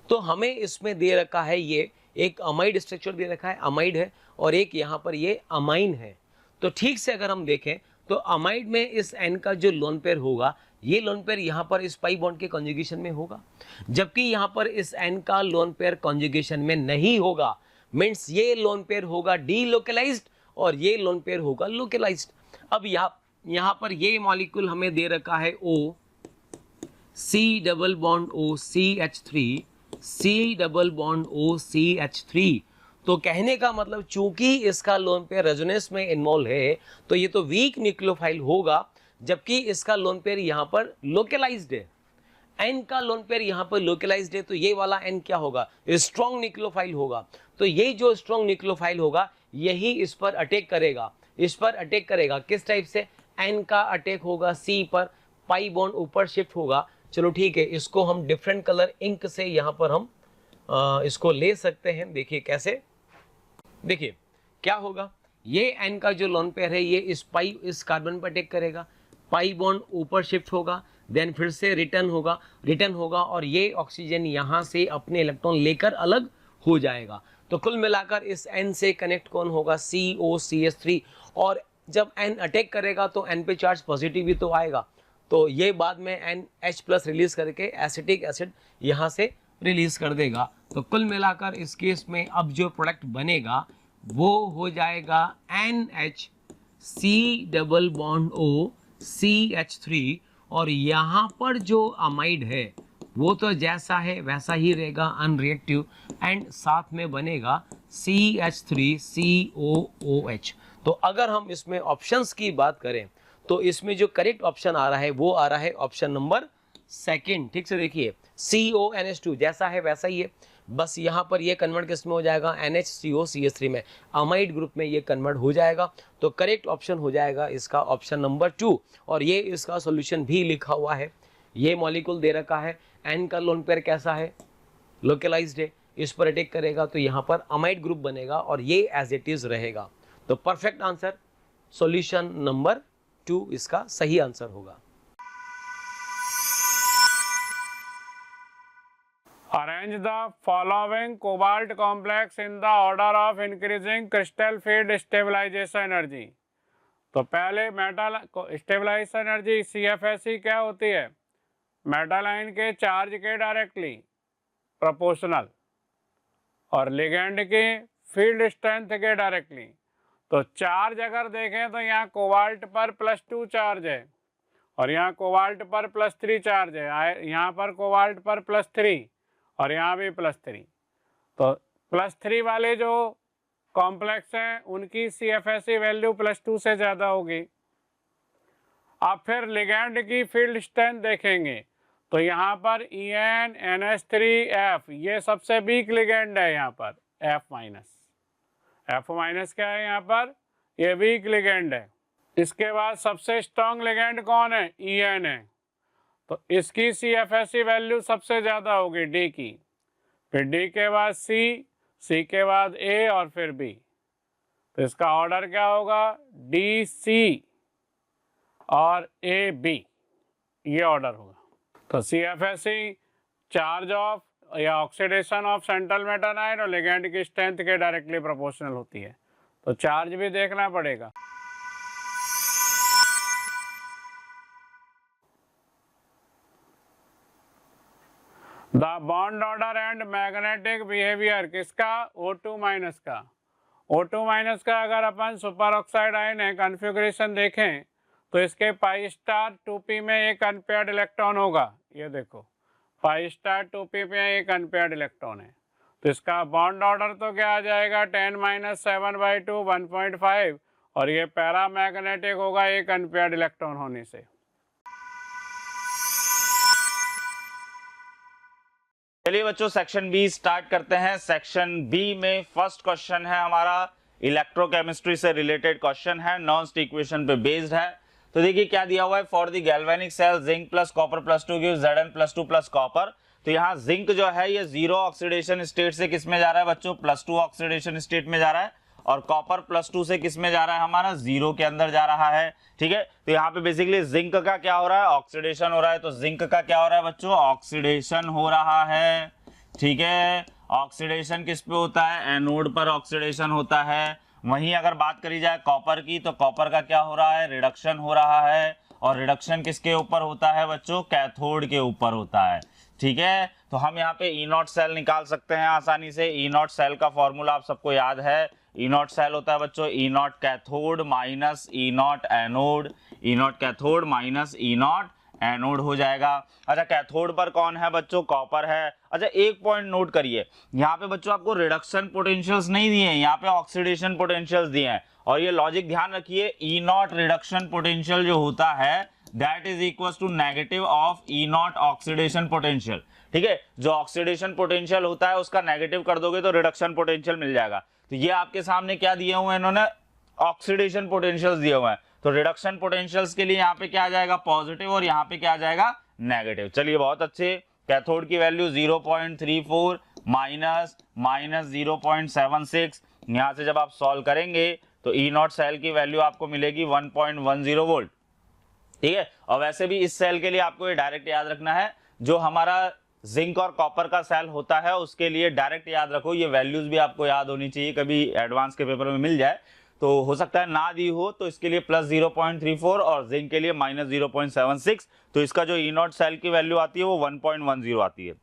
Speaker 2: तो हमें इसमें दे रखा है ये एक अमाइड स्ट्रक्चर दे रखा है, अमाइड है, और एक यहाँ पर ये अमाइन है। तो ठीक से अगर हम देखें तो अमाइड में इस N का जो लोन पेयर होगा, ये लोन पेयर यहाँ पर इस पाई बॉन्ड के कॉन्जुगेशन में होगा, जबकि यहाँ पर इस N का लोन पेयर कॉन्जुगेशन में नहीं होगा। मीन्स ये लोन पेयर होगा डीलोकलाइज्ड और ये लोन पेयर होगा लोकलाइज्ड। अब यहाँ पर ये मॉलिक्यूल हमें दे रखा है O, C double bond O CH3, C double bond O CH3। तो कहने का मतलब चूंकि इसका लोन पेयर रेजोनेंस में इन्वॉल्व है तो ये तो वीक न्यूक्लियोफाइल होगा, जबकि इसका लोन पेयर यहाँ पर लोकलाइज्ड है। N का लोन पेयर यहाँ पर लोकलाइज्ड है, तो ये वाला N क्या होगा, स्ट्रॉन्ग न्यूक्लियोफाइल होगा। तो ये जो स्ट्रॉन्ग न्यूक्लियोफाइल होगा यही इस पर अटैक करेगा, इस पर अटैक करेगा। किस टाइप से, N का अटैक होगा C पर, पाई बॉन्ड ऊपर शिफ्ट होगा। चलो ठीक है, इसको हम डिफरेंट कलर इंक से यहाँ पर हम इसको ले सकते हैं। देखिए कैसे, देखिए क्या होगा, ये N का जो लोन पेयर है ये इस कार्बन पर अटैक करेगा, पाई बॉन्ड ऊपर शिफ्ट होगा, देन फिर से रिटर्न होगा और ये ऑक्सीजन यहाँ से अपने इलेक्ट्रॉन लेकर अलग हो जाएगा। तो कुल मिलाकर इस N से कनेक्ट कौन होगा, COCH3। और जब N अटैक करेगा तो N पे चार्ज पॉजिटिव भी तो आएगा, तो ये बाद में NH+ रिलीज करके एसिटिक एसिड यहाँ से रिलीज कर देगा। तो कुल मिलाकर इस केस में अब जो प्रोडक्ट बनेगा वो हो जाएगा NH C double bond O CH3, और यहाँ पर जो अमाइड है वो तो जैसा है वैसा ही रहेगा अनरिएक्टिव, एंड साथ में बनेगा CH3COOH। तो अगर हम इसमें ऑप्शंस की बात करें तो इसमें जो करेक्ट ऑप्शन आ रहा है वो आ रहा है ऑप्शन नंबर 2। ठीक से देखिए, CONH2 जैसा है वैसा ही है, बस यहाँ पर ये कन्वर्ट किस में हो जाएगा, NHCOCH3 में, अमाइड ग्रुप में ये कन्वर्ट हो जाएगा। तो करेक्ट ऑप्शन हो जाएगा इसका ऑप्शन नंबर 2, और ये इसका सॉल्यूशन भी लिखा हुआ है। ये मॉलिक्यूल दे रखा है, N का लोन पेयर कैसा है, लोकलाइज्ड है, इस पर अटैक करेगा तो यहाँ पर अमाइड ग्रुप बनेगा और ये एज इट इज रहेगा। तो परफेक्ट आंसर सॉल्यूशन नंबर 2 इसका सही आंसर होगा।
Speaker 1: Arrange the following cobalt complex in the order of increasing crystal field stabilization energy। तो पहले मेटल स्टेबलाइजेशन एनर्जी CFSE क्या होती है, मेटल आयन के चार्ज के डायरेक्टली प्रोपोर्शनल और लिगेंड की फील्ड स्ट्रेंथ के डायरेक्टली। तो चार्ज अगर देखें तो यहाँ कोबाल्ट पर +2 चार्ज है और यहाँ कोबाल्ट पर +3 चार्ज है, यहाँ पर कोबाल्ट पर +3 और यहाँ भी +3। तो +3 वाले जो कॉम्प्लेक्स हैं उनकी CFSE वैल्यू +2 से ज़्यादा होगी। अब फिर लिगेंड की फील्ड स्ट्रेंथ देखेंगे तो यहाँ पर EN NH3F ये सबसे वीक लिगेंड है, यहाँ पर F- क्या है यहाँ पर, ये वीक लिगेंड है। इसके बाद सबसे स्ट्रॉन्ग लिगेंड कौन है, EN है, तो इसकी CFSE वैल्यू सबसे ज़्यादा होगी D की, फिर D के बाद C के बाद A और फिर B। तो इसका ऑर्डर क्या होगा, DC और AB, ये ऑर्डर होगा। तो CFSE चार्ज ऑफ या oxidation of central metal ion और लिगेंड की स्ट्रेंथ के डायरेक्टली प्रोपोर्शनल होती है, तो चार्ज भी देखना पड़ेगा। The bond order and magnetic behaviour किसका, O2- का। O2- का अगर अपन सुपर ऑक्साइड आयन है कॉन्फ़िगरेशन देखें तो इसके π*2p में एक अनपेयर्ड इलेक्ट्रॉन होगा, ये देखो π*2p में एक अनपेयर्ड इलेक्ट्रॉन है। तो इसका बॉन्ड ऑर्डर तो क्या आ जाएगा, 10-7/2 1.5 और ये पैरामैग्नेटिक होगा एक अनपेयर्ड इलेक्ट्रॉन होने से।
Speaker 3: चलिए बच्चों सेक्शन बी स्टार्ट करते हैं। सेक्शन बी में फर्स्ट क्वेश्चन है हमारा इलेक्ट्रोकेमिस्ट्री से रिलेटेड क्वेश्चन है, नॉन्स्ट इक्वेशन पे बेस्ड है। तो देखिए क्या दिया हुआ है, for the galvanic cell zinc plus copper +2 gives Zn+2 plus copper. तो यहाँ जिंक जो है ये 0 ऑक्सीडेशन स्टेट से किस में जा रहा है बच्चों, +2 ऑक्सीडेशन स्टेट में जा रहा है, और कॉपर +2 से किस में जा रहा है, हमारा 0 के अंदर जा रहा है। ठीक है, तो यहाँ पे बेसिकली जिंक का क्या हो रहा है, ऑक्सीडेशन हो रहा है। तो जिंक का क्या हो रहा है बच्चों, ऑक्सीडेशन हो रहा है। ठीक है, ऑक्सीडेशन किस पे होता है, एनोड पर ऑक्सीडेशन होता है। वहीं अगर बात करी जाए कॉपर की, तो कॉपर का क्या हो रहा है, रिडक्शन हो रहा है, और रिडक्शन किसके ऊपर होता है बच्चों, कैथोड के ऊपर होता है। ठीक है, तो हम यहाँ पे E0 सेल निकाल सकते हैं आसानी से। E0 सेल का फॉर्मूला आप सबको याद है, E0 सेल होता है बच्चों E0 cathode minus E0 anode, E0 cathode minus E0 anode हो जाएगा। अच्छा, कैथोड पर कौन है बच्चों, कॉपर है। अच्छा, एक पॉइंट नोट करिए, यहाँ पे बच्चों आपको रिडक्शन पोटेंशियल्स नहीं दिए हैं, यहाँ पे ऑक्सीडेशन पोटेंशियल्स दिए हैं। और ये लॉजिक ध्यान रखिए, E0 रिडक्शन पोटेंशियल जो होता है that is equal to negative of E0 oxidation potential. ठीक है, जो ऑक्सीडेशन पोटेंशियल होता है उसका नेगेटिव कर दोगे तो रिडक्शन पोटेंशियल मिल जाएगा। तो ये आपके सामने क्या दिए हुए हैं इन्होंने, ऑक्सीडेशन पोटेंशियल्स दिए हुए हैं। तो रिडक्शन पोटेंशियल्स के लिए यहाँ पे क्या आ जाएगा, पॉजिटिव, और यहाँ पे क्या आ जाएगा, नेगेटिव। चलिए बहुत अच्छे, कैथोड की वैल्यू 0.34 माइनस -0.76। यहाँ से जब आप सॉल्व करेंगे तो E0 सेल की वैल्यू आपको मिलेगी 1.10 वोल्ट। ठीक है, और वैसे भी इस सेल के लिए आपको ये डायरेक्ट याद रखना है, जो हमारा जिंक और कॉपर का सेल होता है उसके लिए डायरेक्ट याद रखो। ये वैल्यूज भी आपको याद होनी चाहिए, कभी एडवांस के पेपर में मिल जाए तो हो सकता है ना दी हो, तो इसके लिए +0.34 और जिंक के लिए -0.76। तो इसका जो E0 सेल की वैल्यू आती है वो 1.10 आती है।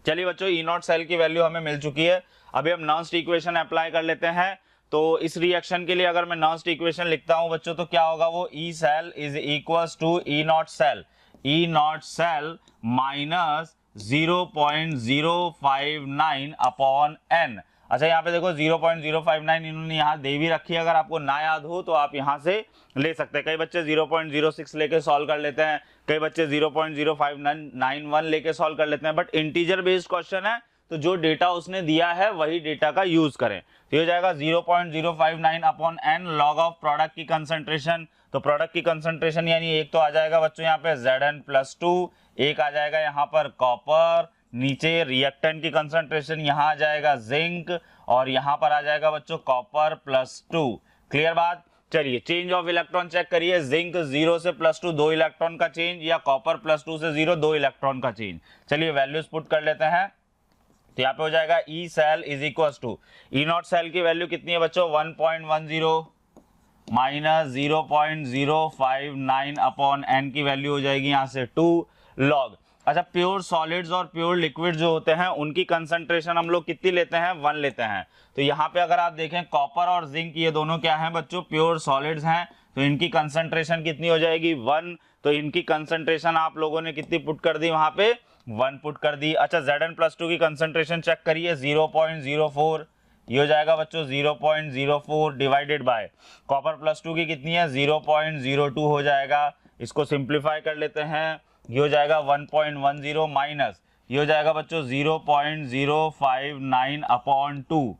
Speaker 3: चलिए बच्चों, E0 सेल की वैल्यू हमें मिल चुकी है। अभी हम नॉन्स्ट इक्वेशन अप्लाई कर लेते हैं। तो इस रिएक्शन के लिए अगर मैं नॉन्स्ट इक्वेशन लिखता हूं बच्चों तो क्या होगा, वो E cell is equals to E0 cell, E0 cell minus 0.059 upon n। अच्छा, यहाँ पे देखो 0.059 इन्होंने यहाँ दे भी रखी है, अगर आपको ना याद हो तो आप यहाँ से ले सकते हैं। कई बच्चे 0.06 लेके सॉल्व कर लेते हैं, कई बच्चे 0.0591 लेके सॉल्व कर लेते हैं, बट इंटीजर बेस्ड क्वेश्चन है तो जो डेटा उसने दिया है वही डेटा का यूज करें। तो हो जाएगा 0.059 upon n log of product की कंसंट्रेशन। तो प्रोडक्ट की कंसंट्रेशन यानी एक तो आ जाएगा बच्चों यहाँ पे Zn+2, एक आ जाएगा यहाँ पर कॉपर, नीचे रिएक्टेंट की कंसंट्रेशन यहाँ आ जाएगा जिंक, और यहाँ पर आ जाएगा बच्चों कॉपर +2। क्लियर बात। चलिए चेंज ऑफ इलेक्ट्रॉन चेक करिए, जिंक 0 से +2 2 इलेक्ट्रॉन का चेंज, या कॉपर +2 से 0 2 इलेक्ट्रॉन का चेंज। चलिए वैल्यूज पुट कर लेते हैं। तो यहाँ पे हो जाएगा E cell is equal to E0 cell की वैल्यू कितनी है बच्चों, 1.10 माइनस 0.059 अपॉन n की वैल्यू हो जाएगी यहाँ से 2 लॉग। अच्छा, प्योर सॉलिड्स और प्योर लिक्विड जो होते हैं उनकी कंसंट्रेशन हम लोग कितनी लेते हैं, 1 लेते हैं। तो यहाँ पे अगर आप देखें कॉपर और जिंक ये दोनों क्या हैं बच्चों, प्योर सॉलिड्स हैं, तो इनकी कंसंट्रेशन कितनी हो जाएगी, 1। तो इनकी कंसंट्रेशन आप लोगों ने कितनी पुट कर दी वहां पे, 1 पुट कर दी। अच्छा, Zn+2 की कंसंट्रेशन चेक करिए, 0.04, ये हो जाएगा बच्चों 0.04 डिवाइडेड बाय कॉपर +2 की कितनी है, 0.02 हो जाएगा। इसको सिंप्लीफाई कर लेते हैं, ये हो जाएगा 1.10 माइनस ये हो जाएगा बच्चों 0.059/2।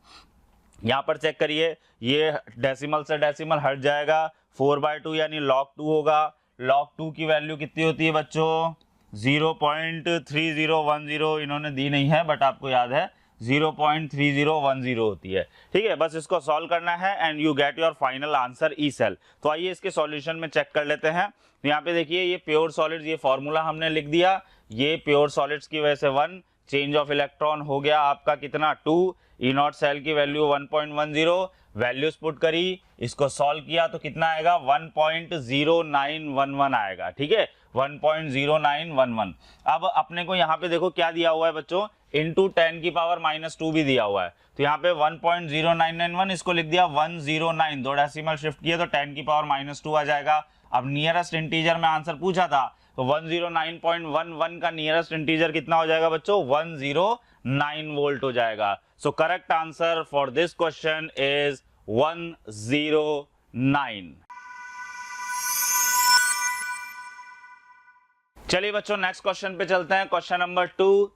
Speaker 3: यहाँ पर चेक करिए, ये डेसिमल से डेसिमल हट जाएगा, 4/2 यानी log 2 होगा। log 2 की वैल्यू कितनी होती है बच्चों, 0.3010, इन्होंने दी नहीं है बट आपको याद है 0.3010 होती है। ठीक है, बस इसको सॉल्व करना है and you get your final answer E cell. तो आइए इसके सॉल्यूशन में चेक कर लेते हैं। तो यहाँ पे देखिए, ये प्योर सॉलिड्स, ये फॉर्मूला हमने लिख दिया, ये प्योर सॉलिड्स की वजह से 1, चेंज ऑफ इलेक्ट्रॉन हो गया आपका कितना, 2, ई नॉट सेल की वैल्यू 1.10, वैल्यूज पुट करी, इसको सॉल्व किया तो कितना आएगा, 1.0911 आएगा। ठीक है, 1.0911। अब अपने को यहाँ पे देखो क्या दिया हुआ है बच्चों, इंटू 10⁻⁻2 भी दिया हुआ है। तो यहाँ पे 1.0991, इसको लिख दिया 109, 2 डेसिमल शिफ्ट किए तो 10⁻⁻2 आ जाएगा। अब नियरेस्ट इंटीजर में आंसर पूछा था, तो 109.11 का नियरेस्ट इंटीजर कितना हो जाएगा बच्चों, 109 वोल्ट हो जाएगा। सो correct answer for this question is 109। चलिए बच्चों, नेक्स्ट क्वेश्चन पे चलते हैं। क्वेश्चन नंबर 2,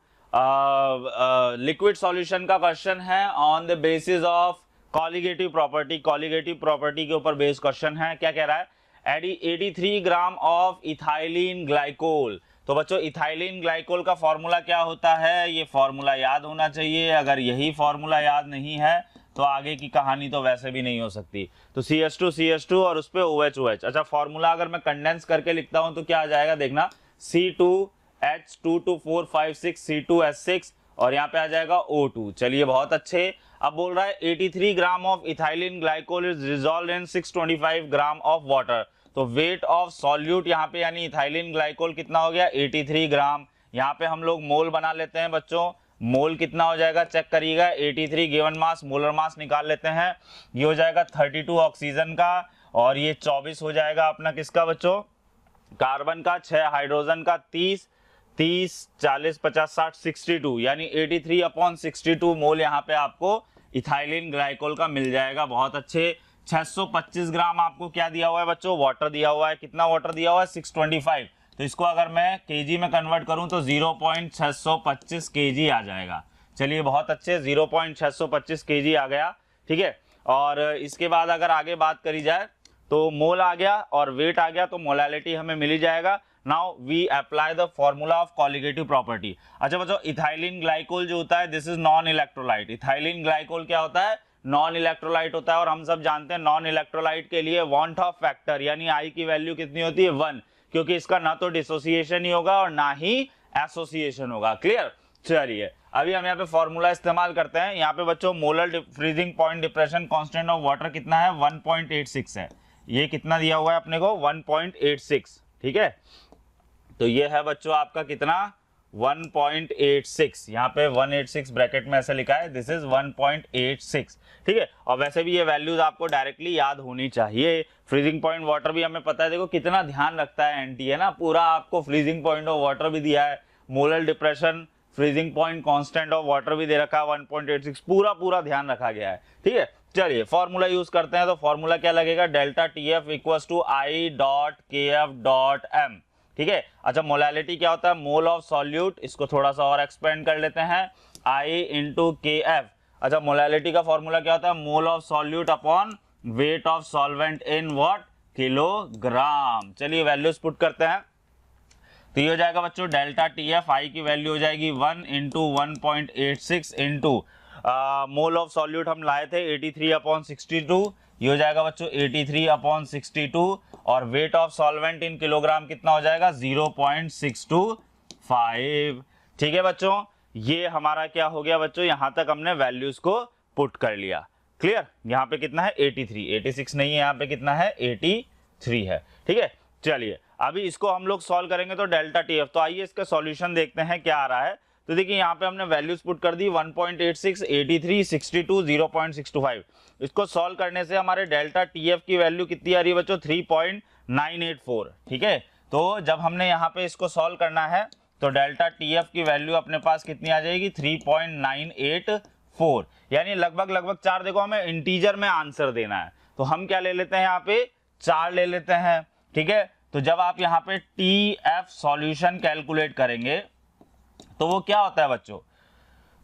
Speaker 3: लिक्विड सॉल्यूशन का क्वेश्चन है on the basis of colligative property. Colligative property के ऊपर बेस्ड क्वेश्चन है। क्या कह रहा है, 83 ग्राम ऑफ इथाइलिन ग्लाइकोल। तो बच्चों इथाइलिन ग्लाइकोल का फॉर्मूला क्या होता है, ये फॉर्मूला याद होना चाहिए। अगर यही फॉर्मूला याद नहीं है तो आगे की कहानी तो वैसे भी नहीं हो सकती। तो CH2 और उस पे OH। अच्छा, फॉर्मूला अगर मैं कंडेंस करके लिखता हूं तो क्या आ जाएगा, देखना, C2H22456 C2H6 और यहाँ पे आ जाएगा O2। चलिए बहुत अच्छे। अब बोल रहा है 83 gram of ethylene glycol is dissolved in 625 gram of water. तो वेट ऑफ सॉल्यूट यहाँ पे यानी इथाइलिन ग्लाइकोल कितना हो गया, 83 ग्राम। यहाँ पे हम लोग मोल बना लेते हैं बच्चों, मोल कितना हो जाएगा चेक करिएगा, 83 गिवन मास, मोलर मास निकाल लेते हैं। ये हो जाएगा 32 ऑक्सीजन का और ये 24 हो जाएगा अपना किसका बच्चों, कार्बन का, 6 हाइड्रोजन का, 30 40 50 60 62 यानी 83/62 मोल यहाँ पे आपको इथाइलिन ग्लाइकोल का मिल जाएगा। बहुत अच्छे। 625 ग्राम आपको क्या दिया हुआ है बच्चों, वाटर दिया हुआ है। कितना वाटर दिया हुआ है, 625। तो इसको अगर मैं केजी में कन्वर्ट करूं तो 0.625 केजी आ जाएगा। चलिए बहुत अच्छे, 0.625 केजी आ गया। ठीक है, और इसके बाद अगर आगे बात करी जाए तो मोल आ गया और वेट आ गया, तो मोलैलिटी हमें मिल ही जाएगा। Now we apply the formula of colligative property. अच्छा बच्चों, इथाइलिन ग्लाइकोल जो होता है this is non electrolyte. Ethylene glycol क्या होता है, नॉन इलेक्ट्रोलाइट होता है। और हम सब जानते हैं नॉन इलेक्ट्रोलाइट के लिए वांट ऑफ फैक्टर यानी आई की वैल्यू कितनी होती है, 1, क्योंकि इसका ना तो डिसोसिएशन ही होगा और ना ही एसोसिएशन होगा। क्लियर। चलिए अभी हम यहाँ पे फॉर्मूला इस्तेमाल करते हैं। यहाँ पे बच्चों molar freezing point depression constant of water कितना है, 1.86 है। ये कितना दिया हुआ है अपने को, 1.86। ठीक है, तो ये है बच्चों आपका कितना, 1.86। यहाँ पे 186 ब्रैकेट में ऐसे लिखा है, दिस इज 1.86। ठीक है, और वैसे भी ये वैल्यूज आपको डायरेक्टली याद होनी चाहिए। फ्रीजिंग पॉइंट वाटर भी हमें पता है, देखो कितना ध्यान रखता है एनटी, है ना, पूरा आपको फ्रीजिंग पॉइंट ऑफ वाटर भी दिया है, molar depression, freezing point constant of water भी दे रखा है 1.86, पूरा ध्यान रखा गया है। ठीक है, चलिए फॉर्मूला यूज करते हैं। तो फॉर्मूला क्या लगेगा, delta TF equals to I.KF.m। ठीक है, अच्छा मोलैलिटी क्या होता है, मोल ऑफ सॉल्यूट, इसको थोड़ा सा और एक्सपेंड कर लेते हैं, I into KF। अच्छा मोलैलिटी का फॉर्मूला क्या होता है, mole of solute upon weight of solvent in what, kilogram. चलिए वैल्यूज पुट करते हैं। तो ये हो जाएगा बच्चों डेल्टा TF, आई की वैल्यू हो जाएगी 1 into 1.86 into mole of solute हम लाए थे 83/62, ये हो जाएगा बच्चों 83/62 और weight of solvent in kilogram कितना हो जाएगा, 0.625। ठीक है बच्चों, ये हमारा क्या हो गया बच्चों, यहां तक हमने वैल्यूज को पुट कर लिया। क्लियर, यहाँ पे कितना है 83, 86 नहीं है, यहाँ पे कितना है 83 है। ठीक है, चलिए अभी इसको हम लोग सॉल्व करेंगे तो डेल्टा टी एफ। तो आइए इसका सॉल्यूशन देखते हैं क्या आ रहा है। तो देखिए यहाँ पे हमने वैल्यूज पुट कर दी 1.86, 83, 62, 0.625। इसको सॉल्व करने से हमारे डेल्टा टी एफ की वैल्यू कितनी आ रही है बच्चों, 3.984। ठीक है, तो जब हमने यहाँ पे इसको सॉल्व करना है तो डेल्टा टी एफ की वैल्यू अपने पास कितनी आ जाएगी, 3.984, यानी लगभग 4। देखो हमें इंटीजर में आंसर देना है तो हम क्या ले लेते हैं, यहाँ पे 4 ले लेते हैं। ठीक है, तो जब आप यहाँ पे टी एफ सॉल्यूशन कैलकुलेट करेंगे तो वो क्या होता है बच्चों,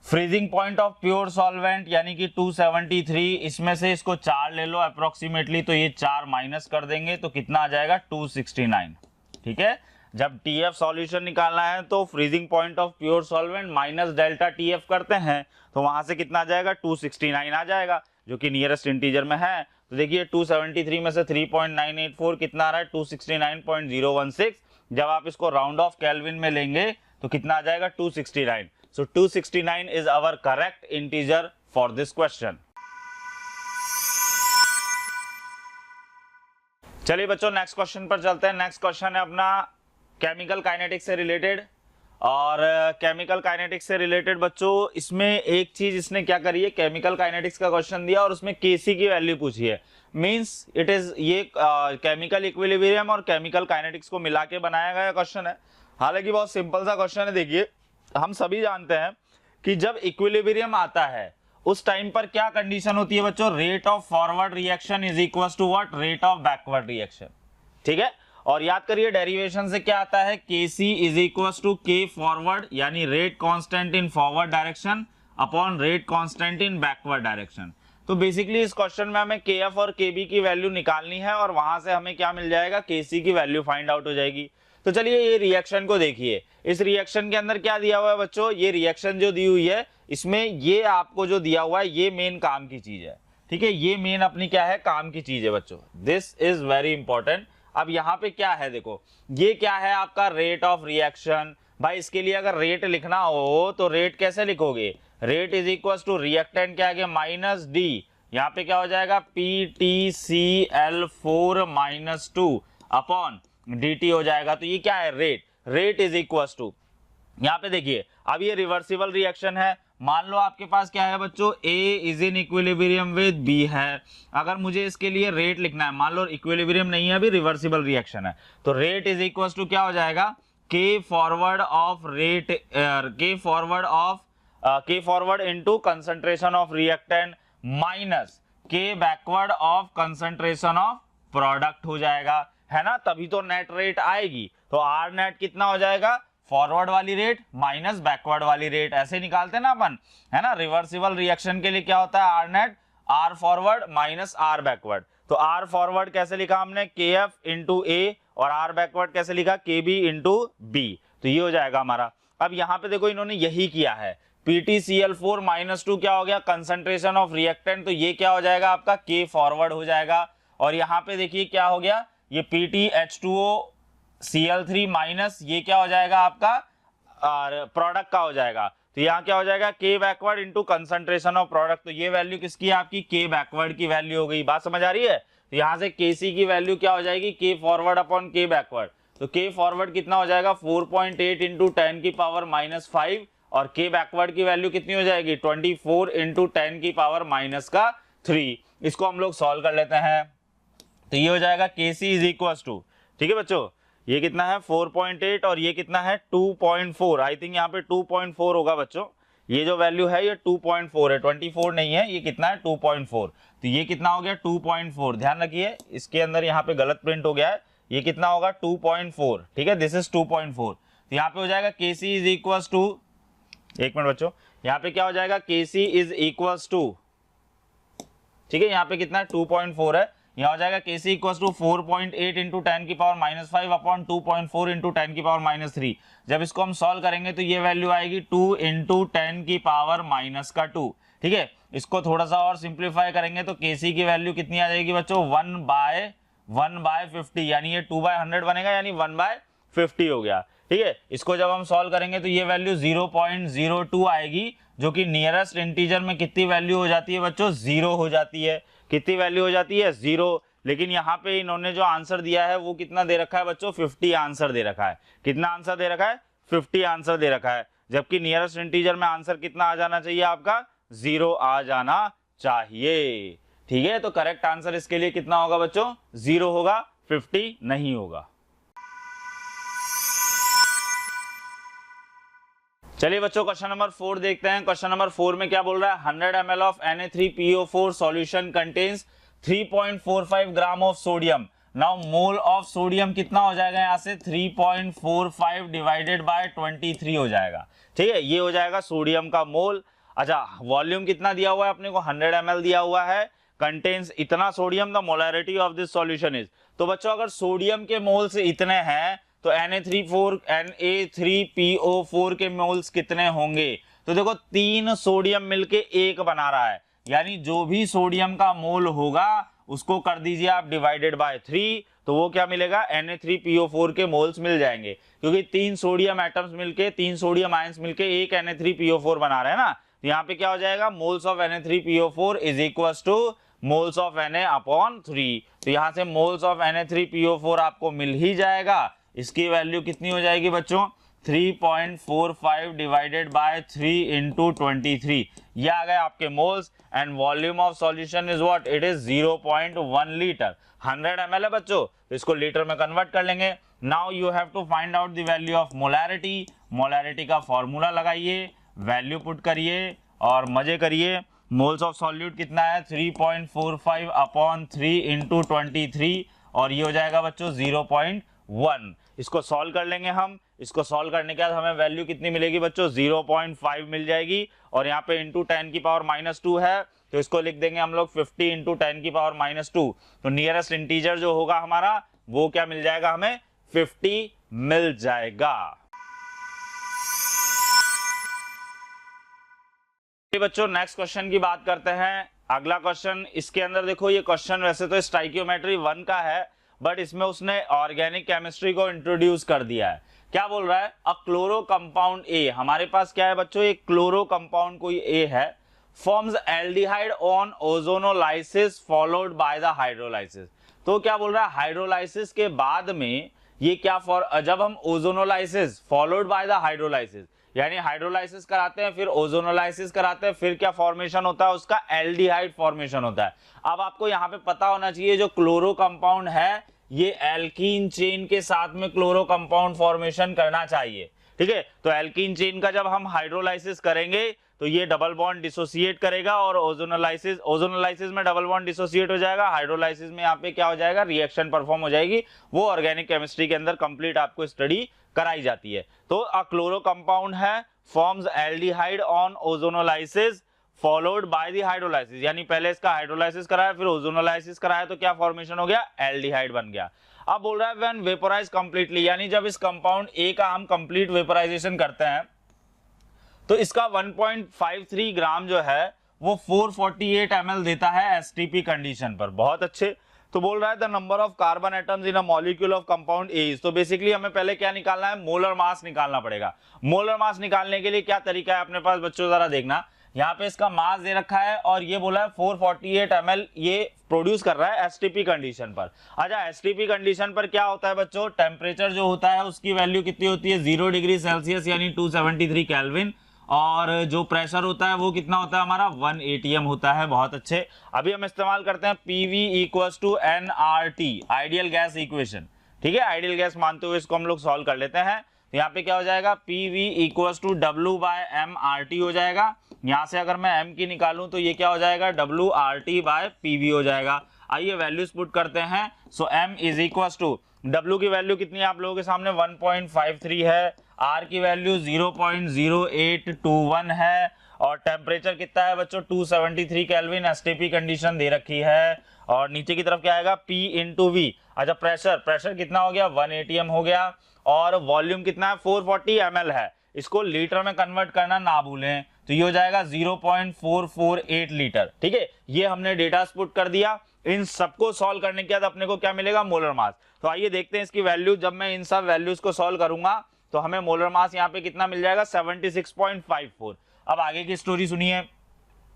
Speaker 3: freezing point of pure solvent यानी कि 273, इसमें से इसको 4 ले लो अप्रोक्सीमेटली, तो ये 4 माइनस कर देंगे तो कितना आ जाएगा, 269। ठीक है, जब टीएफ सॉल्यूशन निकालना है तो freezing point of pure solvent minus delta TF करते हैं तो वहां से कितना आ जाएगा, 269 आ जाएगा, जो कि नियरेस्ट इंटीजर में है। तो देखिए 273 में से 3.984 कितना आ रहा है, 269.016। जब आप इसको राउंड ऑफ केल्विन में लेंगे तो कितना आ जाएगा, 269। So 269 is our correct integer for this question. चलिए बच्चों नेक्स्ट क्वेश्चन पर चलते हैं। नेक्स्ट क्वेश्चन है अपना केमिकल काइनेटिक्स से रिलेटेड। और केमिकल काइनेटिक्स से रिलेटेड बच्चों इसमें एक चीज इसने क्या करी है, केमिकल काइनेटिक्स का क्वेश्चन दिया और उसमें केसी की वैल्यू पूछी है। मींस इट इज ये केमिकल इक्विलिब्रियम और केमिकल काइनेटिक्स को मिला के बनाया गया क्वेश्चन है। हालांकि बहुत सिंपल सा क्वेश्चन है। देखिए हम सभी जानते हैं कि जब इक्विलिब्रियम आता है उस टाइम पर क्या कंडीशन होती है बच्चों, rate of forward reaction is equal to what, rate of backward reaction. ठीक है, और याद करिए डेरिवेशन से क्या आता है, Kc is equal to K forward यानी rate constant in forward direction upon rate constant in backward direction. तो बेसिकली इस क्वेश्चन में हमें Kf और Kb की वैल्यू निकालनी है और वहां से हमें क्या मिल जाएगा, Kc की वैल्यू फाइंड आउट हो जाएगी। तो चलिए ये रिएक्शन को देखिए, इस रिएक्शन के अंदर क्या दिया हुआ है बच्चों, ये रिएक्शन जो दी हुई है इसमें ये आपको जो दिया हुआ है ये मेन काम की चीज है। ठीक है, ये मेन अपनी क्या है, काम की चीज है बच्चों, दिस इज वेरी इंपॉर्टेंट। अब यहाँ पे क्या है, देखो ये क्या है आपका रेट ऑफ रिएक्शन। भाई इसके लिए अगर रेट लिखना हो तो रेट कैसे लिखोगे, rate is equal to reactant क्या है माइनस डी, यहाँ पे क्या हो जाएगा PTCl4 माइनस 2 अपॉन dt हो जाएगा। तो ये क्या है, rate, rate is equal to, यहाँ पे देखिए अब ये रिवर्सिबल रिएक्शन है। मान लो आपके पास क्या है बच्चों, A is in equilibrium with B है। अगर मुझे इसके लिए रेट लिखना है, मान लो इक्विलिब्रियम नहीं है अभी, रिवर्सिबल रिएक्शन है, तो रेट इज इक्वल टू क्या हो जाएगा, K forward of rate, K forward into concentration of reactant minus K backward of concentration of product हो जाएगा, है ना, तभी तो नेट रेट आएगी। तो R नेट कितना हो जाएगा, फॉरवर्ड वाली रेट माइनस बैकवर्ड वाली रेट, ऐसे निकालते हैं ना अपन, है ना। रिवर्सिबल रिएक्शन के लिए क्या होता है, R net, R forward minus R backward. तो आर फॉरवर्ड कैसे लिखा हमने, KF इंटू ए, और आर बैकवर्ड कैसे लिखा, KB इंटू बी। तो ये हो जाएगा हमारा। अब यहाँ पे देखो इन्होंने यही किया है, PTCl4 माइनस 2 क्या हो गया, कंसंट्रेशन ऑफ रिएक्टेंट, तो ये क्या हो जाएगा आपका K फॉरवर्ड हो जाएगा। और यहाँ पे देखिए क्या हो गया, ये PTH2OCl3 माइनस ये क्या हो जाएगा आपका प्रोडक्ट का हो जाएगा। तो यहाँ क्या हो जाएगा, K backward into concentration of product. तो ये वैल्यू किसकी है आपकी, K बैकवर्ड की वैल्यू हो गई। बात समझ आ रही है। तो यहाँ से Kc की वैल्यू क्या हो जाएगी, K forward upon K backward. तो K फॉरवर्ड कितना हो जाएगा, 4.8 इंटू 10 की पावर माइनस 5, और K बैकवर्ड की वैल्यू कितनी हो जाएगी, 24 इंटू 10 की पावर माइनस का 3। इसको हम लोग सॉल्व कर लेते हैं। तो ये हो जाएगा Kc इज इक्वल टू, ठीक है बच्चों, ये कितना है 4.8 और ये कितना है 2.4। आई थिंक यहाँ पे 2.4 होगा बच्चों, ये जो वैल्यू है ये 2.4 है, 24 नहीं है, ये कितना है 2.4। तो ये कितना हो गया 2.4, ध्यान रखिए इसके अंदर यहाँ पे गलत प्रिंट हो गया है, ये कितना होगा 2.4, ठीक है, दिस इज 2.4। तो यहाँ पे हो जाएगा Kc इज इक्वल टू, एक मिनट बच्चों, यहाँ पे क्या हो जाएगा Kc इज इक्वल टू, ठीक है, यहाँ पे कितना है 2.4 है, यहाँ हो जाएगा Kc इक्वल टू 4.8 इंटू 10 की पावर माइनस 5 अपॉन 2.4 इंटू 10 की पावर माइनस 3। जब इसको हम सॉल्व करेंगे तो ये वैल्यू आएगी 2 इंटू 10 की पावर माइनस का 2, ठीक है। इसको थोड़ा सा और सिंप्लीफाई करेंगे तो Kc की वैल्यू कितनी आ जाएगी बच्चों, 1/50, यानी ये 2/100 बनेगा, यानी 1/50 हो गया, ठीक है। इसको जब हम सॉल्व करेंगे तो ये वैल्यू 0.02 आएगी, जो कि नियरेस्ट इंटीजर में कितनी वैल्यू हो जाती है बच्चों, 0 हो जाती है। कितनी वैल्यू हो जाती है, 0। लेकिन यहाँ पे इन्होंने जो आंसर दिया है वो कितना दे रखा है बच्चों, 50 आंसर दे रखा है। कितना आंसर दे रखा है, 50 आंसर दे रखा है, जबकि नियरेस्ट इंटीजर में आंसर कितना आ जाना चाहिए आपका, 0 आ जाना चाहिए। ठीक है, तो करेक्ट आंसर इसके लिए कितना होगा बच्चों, 0 होगा, 50 नहीं होगा। चलिए बच्चों क्वेश्चन नंबर 4 देखते हैं। क्वेश्चन नंबर 4 में क्या बोल रहा है, 100 ml of Na3PO4 solution contains 3.45 gram of sodium. Now mole of sodium कितना हो जाएगा, यहाँ से 3.45 डिवाइडेड बाय 23 हो जाएगा। ठीक है, ये हो जाएगा सोडियम का मोल। अच्छा, वॉल्यूम कितना दिया हुआ है अपने को, 100 ml दिया हुआ है, कंटेन्स इतना sodium, the molarity of this solution is. तो बच्चों अगर सोडियम के मोल्स इतने हैं तो Na3PO4 के मोल्स कितने होंगे, तो देखो 3 सोडियम मिलके 1 बना रहा है, यानी जो भी सोडियम का मोल होगा उसको कर दीजिए आप डिवाइडेड बाय 3, तो वो क्या मिलेगा, Na3PO4 के मोल्स मिल जाएंगे, क्योंकि 3 सोडियम एटम्स मिलके, 3 सोडियम आयंस मिलके एक Na3PO4 बना रहे हैं ना। तो यहाँ पे क्या हो जाएगा, moles of Na3PO4 is equal two moles of Na/3। तो यहाँ से मोल्स ऑफ Na3PO4 आपको मिल ही जाएगा। इसकी वैल्यू कितनी हो जाएगी बच्चों, 3.45 डिवाइडेड बाय 3 इंटू 23, ये आ गए आपके moles. And volume of solution is what, it is 0.1 litre. 100 ml है बच्चों, तो इसको लीटर में कन्वर्ट कर लेंगे। Now you have to find out the value of molarity. Molarity का फॉर्मूला लगाइए, वैल्यू पुट करिए और मजे करिए। मोल्स ऑफ सॉल्यूट कितना है, 3.45 अपॉन 3 इंटू 23, और ये हो जाएगा बच्चों 0.1। इसको सॉल्व कर लेंगे हम। इसको सॉल्व करने के बाद हमें वैल्यू कितनी मिलेगी बच्चों, 0.5 मिल जाएगी, और यहाँ पे इंटू 10 की पावर -2 है, तो इसको लिख देंगे हम लोग 50 इंटू 10 की पावर -2। तो नियरेस्ट इंटीजर जो होगा हमारा वो क्या मिल जाएगा, हमें 50 मिल जाएगा। बच्चों नेक्स्ट क्वेश्चन की बात करते हैं। अगला क्वेश्चन, इसके अंदर देखो, ये क्वेश्चन वैसे तो स्टाइकियोमेट्री 1 का है, बट इसमें उसने ऑर्गेनिक केमिस्ट्री को इंट्रोड्यूस कर दिया है। क्या बोल रहा है, अ क्लोरो कंपाउंड ए, हमारे पास क्या है बच्चों, एक क्लोरो कंपाउंड कोई ए है, forms aldehyde on ozonolysis followed by the hydrolysis. तो क्या बोल रहा है, हाइड्रोलाइसिस के बाद में ये क्या जब हम ozonolysis followed by the hydrolysis, यानी हाइड्रोलाइसिस कराते हैं फिर ओजोनोलाइसिस कराते हैं, फिर क्या फॉर्मेशन होता है उसका, एल्डिहाइड फॉर्मेशन होता है। अब आपको यहाँ पे पता होना चाहिए जो क्लोरो कंपाउंड है ये एल्कीन चेन के साथ में क्लोरो कंपाउंड फॉर्मेशन करना चाहिए। ठीक है, तो एल्कीन चेन का जब हम हाइड्रोलाइसिस करेंगे तो ये डबल बॉन्ड डिसोसिएट करेगा, और ओजोनोलाइसिस में डबल बॉन्ड डिसोसिएट हो जाएगा, हाइड्रोलाइसिस में यहाँ पे क्या हो जाएगा, रिएक्शन परफॉर्म हो जाएगी। वो ऑर्गेनिक केमिस्ट्री के अंदर कंप्लीट आपको स्टडी कराई जाती है। तो अ क्लोरो कंपाउंड है, forms aldehyde on ozonolysis followed by the hydrolysis, यानी पहले इसका हाइड्रोलाइसिस कराया फिर ओजोनोलाइसिस कराया, तो क्या फॉर्मेशन हो गया, एल्डिहाइड बन गया। अब बोल रहा है व्हेन वेपोराइज कंप्लीटली, यानी जब इस कंपाउंड ए का हम कंप्लीट वेपोराइजेशन करते हैं तो इसका 1.53 ग्राम जो है वो 448 ml देता है एसटीपी कंडीशन पर। बहुत अच्छे। तो बोल रहा है the number of carbon atoms in a molecule of compound A is, तो बेसिकली हमें पहले क्या निकालना है, मोलर मास निकालना पड़ेगा। मोलर मास निकालने के लिए क्या तरीका है अपने पास बच्चों, जरा देखना। यहाँ पे इसका मास दे रखा है और ये बोला है 448 ml ये प्रोड्यूस कर रहा है एसटीपी कंडीशन पर। अच्छा, एसटीपी कंडीशन पर क्या होता है बच्चों, टेम्परेचर जो होता है उसकी वैल्यू कितनी होती है, 0 डिग्री सेल्सियस यानी 273 केल्विन, और जो प्रेशर होता है वो कितना होता है हमारा, 1 atm होता है। बहुत अच्छे। अभी हम इस्तेमाल करते हैं PV = nRT, ideal gas equation. ठीक है, आइडियल गैस मानते हुए इसको हम लोग सॉल्व कर लेते हैं। तो यहाँ पे क्या हो जाएगा, PV = W/mRT हो जाएगा। यहाँ से अगर मैं m की निकालूं तो ये क्या हो जाएगा, WRT/PV हो जाएगा। आइए वैल्यूज पुट करते हैं। सो m = W की वैल्यू कितनी है आप लोगों के सामने, 1.53 है, R की वैल्यू 0.0821 है, और टेम्परेचर कितना है बच्चों, 273 केल्विन एसटीपी कंडीशन दे रखी है, और नीचे की तरफ क्या आएगा, P × V। अच्छा, प्रेशर कितना हो गया, 1 atm हो गया, और वॉल्यूम कितना है, 440 ml है। इसको लीटर में कन्वर्ट करना ना भूलें, तो ये हो जाएगा 0.448 लीटर। ठीक है, ये हमने डेटा पुट कर दिया। इन सबको सॉल्व करने के बाद अपने को क्या मिलेगा, मोलर मास। तो आइए देखते हैं इसकी वैल्यू। जब मैं इन सब वैल्यूज को सॉल्व करूंगा तो हमें मोलर मास यहाँ पे कितना मिल जाएगा, 76.54। अब आगे की स्टोरी सुनिए।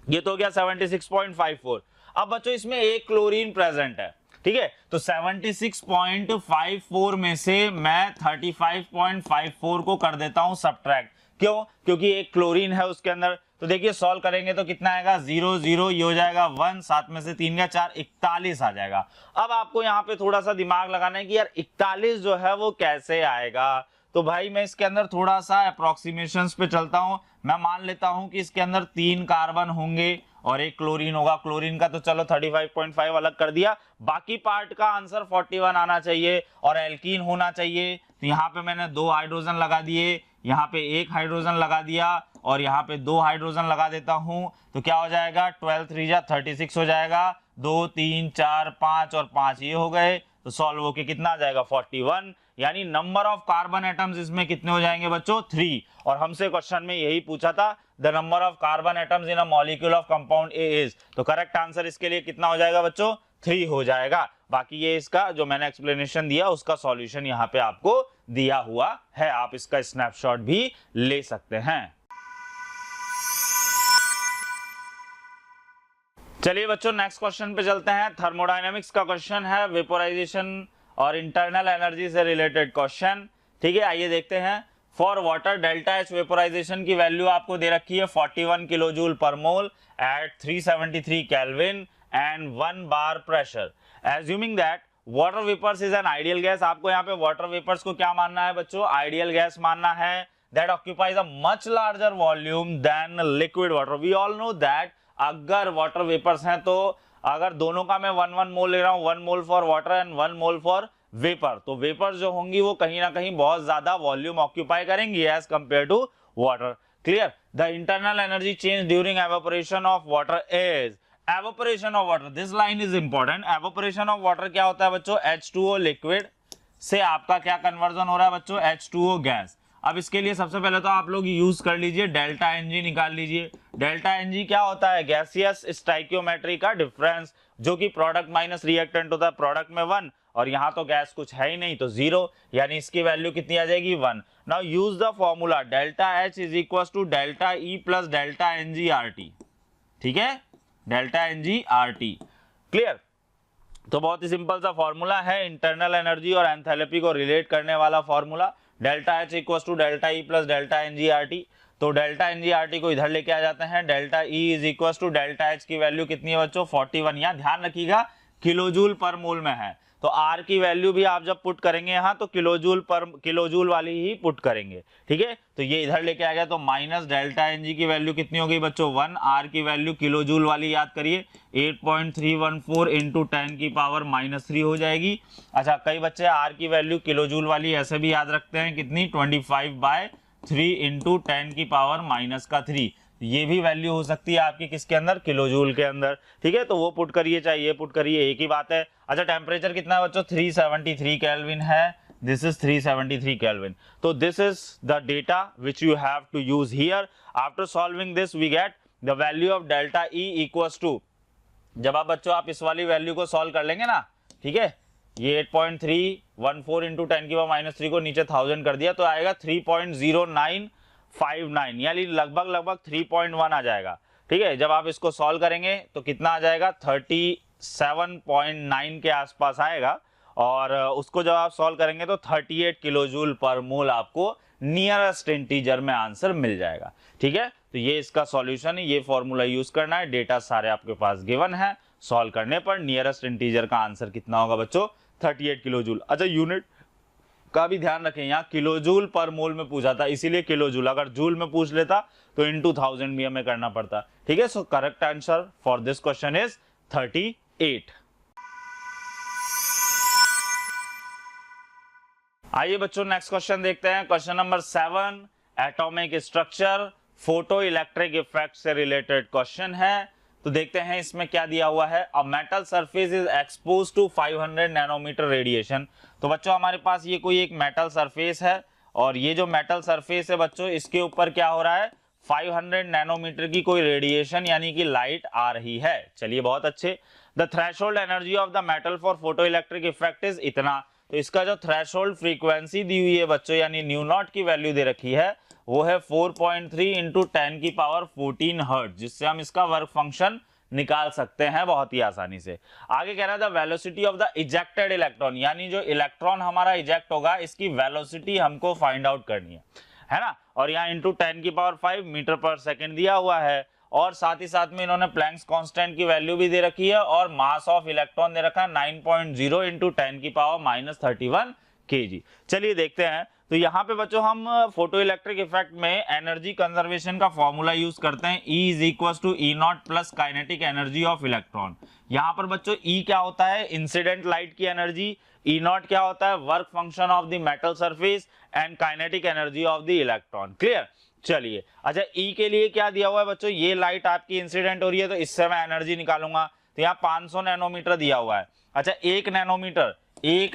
Speaker 3: ये तो हो गया 76.54। अब बच्चों इसमें एक क्लोरीन प्रेजेंट है। ठीक है, तो 76.54 में से मैं 35.54 को कर देता हूं सब्ट्रैक्ट। क्यों? क्योंकि एक क्लोरीन है उसके अंदर। तो देखिए सॉल्व करेंगे तो कितना आएगा, 0 0 ये हो जाएगा 1, 7 में से 3 गया 4, 41 आ जाएगा। अब आपको यहाँ पे थोड़ा सा दिमाग लगाना है कि यार 41 जो है वो कैसे आएगा। तो भाई मैं इसके अंदर थोड़ा सा अप्रोक्सीमेशंस पे चलता हूं। मैं मान लेता हूं कि इसके अंदर 3 कार्बन होंगे और एक क्लोरीन होगा। क्लोरीन का तो चलो 35.5 अलग कर दिया, बाकी पार्ट का आंसर 41 आना चाहिए और एल्कीन होना चाहिए। तो यहाँ पे मैंने 2 हाइड्रोजन लगा दिए, यहाँ पे 1 हाइड्रोजन लगा दिया और यहाँ पे 2 हाइड्रोजन लगा देता हूं। तो क्या हो जाएगा, 12 3 जा 36 हो जाएगा। 2 3 4 5 और 5 ये हो गए। तो सॉल्व होके कितना आ जाएगा, 41। यानी नंबर ऑफ कार्बन एटम्स इसमें कितने हो जाएंगे बच्चों, 3। और हमसे क्वेश्चन में यही पूछा था, the number of carbon atoms in a molecule of compound A is. तो करेक्ट आंसर इसके लिए कितना हो जाएगा बच्चों, 3 हो जाएगा। बाकी ये इसका जो मैंने एक्सप्लेनेशन दिया उसका सॉल्यूशन यहाँ पे आपको दिया हुआ है, आप इसका स्नैपशॉट भी ले सकते हैं। चलिए बच्चों नेक्स्ट क्वेश्चन पे चलते हैं। थर्मोडायनेमिक्स का क्वेश्चन है, वेपोराइजेशन और इंटरनल एनर्जी से रिलेटेड क्वेश्चन। ठीक है, आइए देखते हैं। For water delta H vaporisation की वैल्यू आपको दे रखी है 41 kilo joule per mole at 373 kelvin and 1 bar pressure. Assuming that water vapours is an ideal gas. आपको यहाँ पे वाटर वेपर्स को क्या मानना है बच्चों, आइडियल गैस मानना है। That occupies a much larger volume than liquid water. We all know that अगर वाटर वेपर्स हैं तो अगर दोनों का मैं 1 मोल ले रहा हूं, 1 mole for water and 1 mole for vapour, तो वेपर जो होंगी वो कहीं ना कहीं बहुत ज्यादा वॉल्यूम ऑक्यूपाई करेंगी as compare to water. Clear? The internal energy change during evaporation of water is, evaporation of water, this line is important. Evaporation of water क्या होता है बच्चों, H2O लिक्विड से आपका क्या कन्वर्जन हो रहा है बच्चों, H2O गैस। अब इसके लिए सबसे पहले तो आप लोग यूज कर लीजिए डेल्टा एनजी निकाल लीजिए। डेल्टा एनजी क्या होता है, गैसियस स्टाइकियोमेट्री का डिफरेंस, जो कि प्रोडक्ट माइनस रिएक्टेंट होता है। प्रोडक्ट में 1 और यहाँ तो गैस कुछ है ही नहीं तो 0, यानी इसकी वैल्यू कितनी आ जाएगी, 1। Now use the formula delta H is equal to delta E plus delta n g R T. ठीक है, delta n g R T. Clear? तो बहुत ही सिंपल सा फॉर्मूला है, इंटरनल एनर्जी और एंथैल्पी को रिलेट करने वाला formula. Delta H equal to delta E plus delta n g R T. तो डेल्टा एनजीआरटी को इधर लेके आ जाते हैं। Delta E is equal to delta H की वैल्यू कितनी है बच्चों, 41। यहाँ ध्यान रखिएगा किलोजूल पर मोल में है, तो आर की वैल्यू भी आप जब पुट करेंगे यहाँ तो किलोजूल वाली ही पुट करेंगे। ठीक है, तो ये इधर लेके आ गया तो माइनस डेल्टा एनजी की वैल्यू कितनी हो गई बच्चों, 1। आर की वैल्यू किलोजूल वाली याद करिए 8.314 इंटू 10 की पावर -3 हो जाएगी। अच्छा, कई बच्चे आर की वैल्यू किलोजूल वाली ऐसे भी याद रखते हैं, कितनी, 25/3 इंटू 10 की पावर -3। ये भी वैल्यू हो सकती है आपकी किसके अंदर, किलोजूल के अंदर। ठीक है, तो वो पुट करिए चाहे ये पुट करिए, एक ही बात है। अच्छा, टेम्परेचर कितना है बच्चों, 373 केल्विन है। This is 373 kelvin. तो this is the data which you have to use here. After solving this we get the value of delta E equals to, जब आप बच्चों आप इस वाली वैल्यू को सॉल्व कर लेंगे ना, ठीक है, ये 8.314 इंटू 10 की पावर -3 को नीचे 1000 कर दिया तो आएगा 3.0959, यानी लगभग 3.1 आ जाएगा। ठीक है, जब आप इसको सॉल्व करेंगे तो कितना आ जाएगा, 37.9 के आसपास आएगा। और उसको जब आप सॉल्व करेंगे तो 38 किलोजूल पर मोल आपको नियरेस्ट इंटीजर में आंसर मिल जाएगा। ठीक है, तो ये इसका सॉल्यूशन है, ये फॉर्मूला यूज करना है। डेटा सारे आपके पास गिवन है, सॉल्व करने पर नियरेस्ट इंटीजर का आंसर कितना होगा बच्चों, 38 किलोजूल। अच्छा, यूनिट का भी ध्यान रखें, यहाँ किलोजूल पर मोल में पूछा था इसीलिए किलोजूल, अगर जूल में पूछ लेता तो इनटू 1000 भी हमें करना पड़ता। ठीक है, so correct answer for this question is 38। आइए बच्चों नेक्स्ट क्वेश्चन देखते हैं। Question number 7 atomic structure photo electric effect से रिलेटेड क्वेश्चन है। तो देखते हैं इसमें क्या दिया हुआ है। A metal surface is expose to 500 nanometre radiation. तो बच्चों हमारे पास ये कोई एक मेटल सरफेस है और ये जो मेटल सरफेस है बच्चों इसके ऊपर क्या हो रहा है, 500 नैनोमीटर की कोई रेडिएशन यानी कि लाइट आ रही है। चलिए बहुत अच्छे। The threshold energy of the metal for photo electric effect is इतना। तो इसका जो थ्रेशोल्ड फ्रीक्वेंसी दी हुई है बच्चों यानी न्यू नॉट की वैल्यू दे रखी है वो है 4.3 इंटू 10 की पावर 14 हर्ट्ज, जिससे हम इसका वर्क फंक्शन निकाल सकते हैं बहुत ही आसानी से। आगे कह रहा था velocity of the ejected electron, यानी जो इलेक्ट्रॉन हमारा इजेक्ट होगा इसकी वेलोसिटी हमको फाइंड आउट करनी है ना। और यहाँ इंटू 10⁵ मीटर पर सेकेंड दिया हुआ है, और साथ ही साथ में इन्होंने प्लैंक्स कांस्टेंट की वैल्यू भी दे रखी है, और मास ऑफ इलेक्ट्रॉन दे रखा है 9.0 इंटू 10⁻⁻31 kg। चलिए देखते हैं। तो यहाँ पे बच्चों हम फोटो इलेक्ट्रिक इफेक्ट में एनर्जी कंजर्वेशन का फॉर्मूला यूज करते हैं, E is equal to E0 plus kinetic energy of electron. यहाँ पर बच्चों E क्या होता है, इंसिडेंट लाइट की एनर्जी, E0 क्या होता है, work function of the metal surface, and kinetic energy of the electron. Clear. चलिए अच्छा, E के लिए क्या दिया हुआ है बच्चों, ये लाइट आपकी इंसिडेंट हो रही है तो इससे मैं एनर्जी निकालूंगा, तो यहाँ 500 नैनोमीटर दिया हुआ है। अच्छा, 1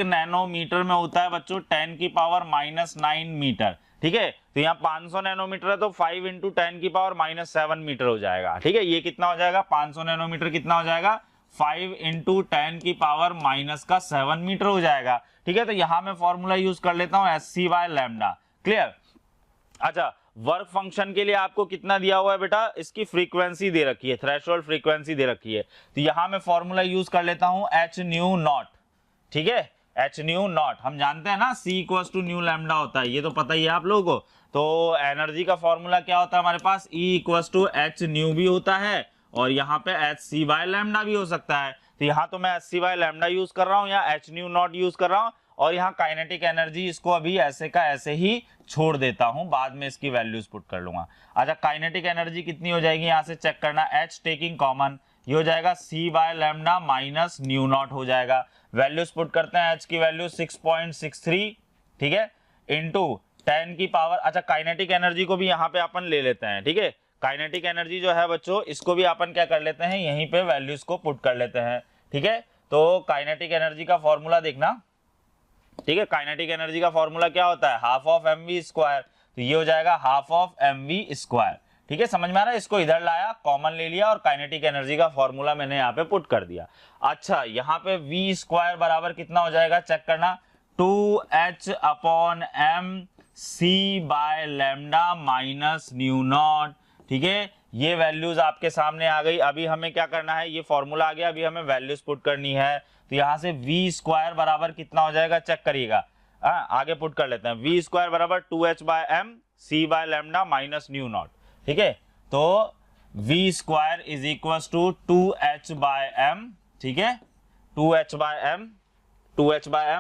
Speaker 3: नैनोमीटर में होता है बच्चों 10⁻⁻9 मीटर, ठीक है। तो यहाँ 500 नैनोमीटर है तो 5 इंटू 10⁻⁷ मीटर हो जाएगा, ठीक है। ये कितना हो जाएगा, 500 नैनोमीटर कितना हो जाएगा, 5 इंटू 10⁻⁻7 मीटर हो जाएगा, ठीक है। तो यहाँ मैं फॉर्मूला यूज कर लेता हूँ SC/λ। क्लियर। अच्छा, वर्क फंक्शन के लिए आपको कितना दिया हुआ है बेटा, इसकी फ्रीक्वेंसी दे रखी है, थ्रेशोल्ड फ्रीक्वेंसी दे रखी है, तो यहाँ मैं फॉर्मूला यूज कर लेता हूँ hν0, ठीक है। hν0 हम जानते हैं ना, C equal to nu lambda होता है, ये तो पता ही है आप लोगों को। तो एनर्जी का फॉर्मूला क्या होता है हमारे पास, E इक्वल टू hν भी होता है, और यहाँ पे hc/λ भी हो सकता है। तो यहाँ तो मैं hc/λ यूज कर रहा हूँ, यहाँ hν0 यूज कर रहा हूँ, और यहाँ काइनेटिक एनर्जी इसको अभी ऐसे का ऐसे ही छोड़ देता हूं, बाद में इसकी वैल्यूज पुट कर लूंगा। अच्छा, काइनेटिक एनर्जी कितनी हो जाएगी, यहां से चेक करना, H टेकिंग कॉमन, ये हो जाएगा C/λ माइनस ν0 हो जाएगा। वैल्यूज पुट करते हैं, H की वैल्यू 6.63, ठीक है, इंटू 10 की पावर। अच्छा, काइनेटिक एनर्जी को भी यहाँ पे अपन ले लेते हैं, ठीक है। काइनेटिक एनर्जी जो है बच्चों, इसको भी अपन क्या कर लेते हैं, यहीं पे वैल्यूज को पुट कर लेते हैं, ठीक है। तो काइनेटिक एनर्जी का फॉर्मूला देखना, ठीक है। काइनेटिक एनर्जी का फॉर्मूला क्या होता है, हाफ ऑफ mv², तो ये हो जाएगा हाफ ऑफ mv², ठीक है। समझ में आ रहा है, इसको इधर लाया, कॉमन ले लिया, और काइनेटिक एनर्जी का फॉर्मूला मैंने यहाँ पे पुट कर दिया। अच्छा, यहाँ पे v² बराबर कितना हो जाएगा, चेक करना, 2h/m c/λ माइनस ν0, ठीक है। ये वैल्यूज आपके सामने आ गई। अभी हमें क्या करना है, ये फॉर्मूला आ गया, अभी हमें वैल्यूज पुट करनी है। तो यहाँ से v² बराबर कितना हो जाएगा, चेक करिएगा, आगे पुट कर लेते हैं। v² बराबर 2h/m c/λ माइनस ν0, ठीक है। तो v² is equal to 2h/m, ठीक है, 2h/m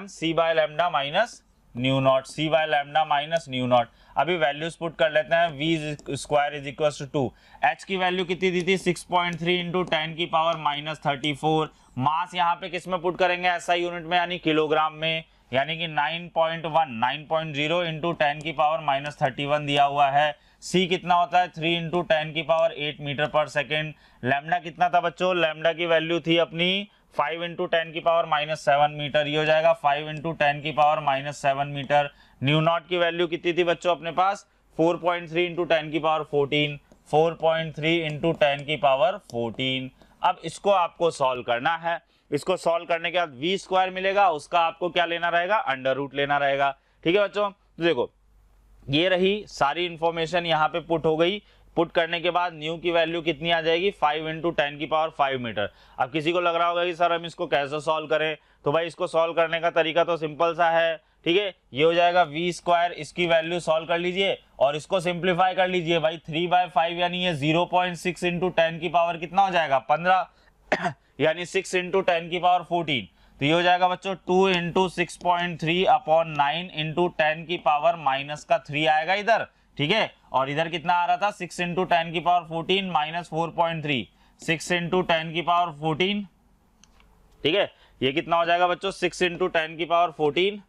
Speaker 3: c/λ minus ν0, c/λ minus ν0। अभी वैल्यूज पुट कर लेते हैं, v² is equal to 2, h की वैल्यू कितनी दी थी, 6.3 इंटू 10⁻⁻34। मास यहाँ पे किस में पुट करेंगे, SI यूनिट में, यानी किलोग्राम में, यानी कि 9.0 इंटू 10⁻⁻31 दिया हुआ है। C कितना होता है, 3 इंटू 10⁸ मीटर पर सेकेंड। लैम्डा कितना था बच्चों, लैम्डा की वैल्यू थी अपनी 5 इंटू 10⁻⁷ मीटर, ये हो जाएगा 5 इंटू 10⁻⁷ मीटर। ν0 की वैल्यू कितनी थी बच्चों अपने पास, 4.3 इंटू 10⁻14, 4.3 इंटू 10⁻14। अब इसको आपको सॉल्व करना है, इसको सॉल्व करने के बाद v² मिलेगा, उसका आपको क्या लेना रहेगा, अंडर रूट लेना रहेगा, ठीक है बच्चों। तो देखो, ये रही सारी इंफॉर्मेशन यहाँ पे पुट हो गई। पुट करने के बाद न्यू की वैल्यू कितनी आ जाएगी, 5 इंटू 10⁵ मीटर। अब किसी को लग रहा होगा कि सर हम इसको कैसे सॉल्व करें, तो भाई इसको सॉल्व करने का तरीका तो सिंपल सा है, ठीक है। ये हो जाएगा v², इसकी वैल्यू सॉल्व कर लीजिए और इसको सिंप्लीफाई कर लीजिए भाई, 3/5 यानी ये 0.6 इंटू 10⁻, कितना हो जाएगा 15, यानी 6 इंटू 10⁻14। तो ये हो जाएगा बच्चों 2 इंटू 6.3/9 इंटू 10⁻³ आएगा इधर, ठीक है। और इधर कितना आ रहा था, 6 इंटू 10⁻14 माइनस 4.3, 6 इंटू 10⁻14, ठीक है। ये कितना हो जाएगा बच्चों, 6 इंटू 10⁻14,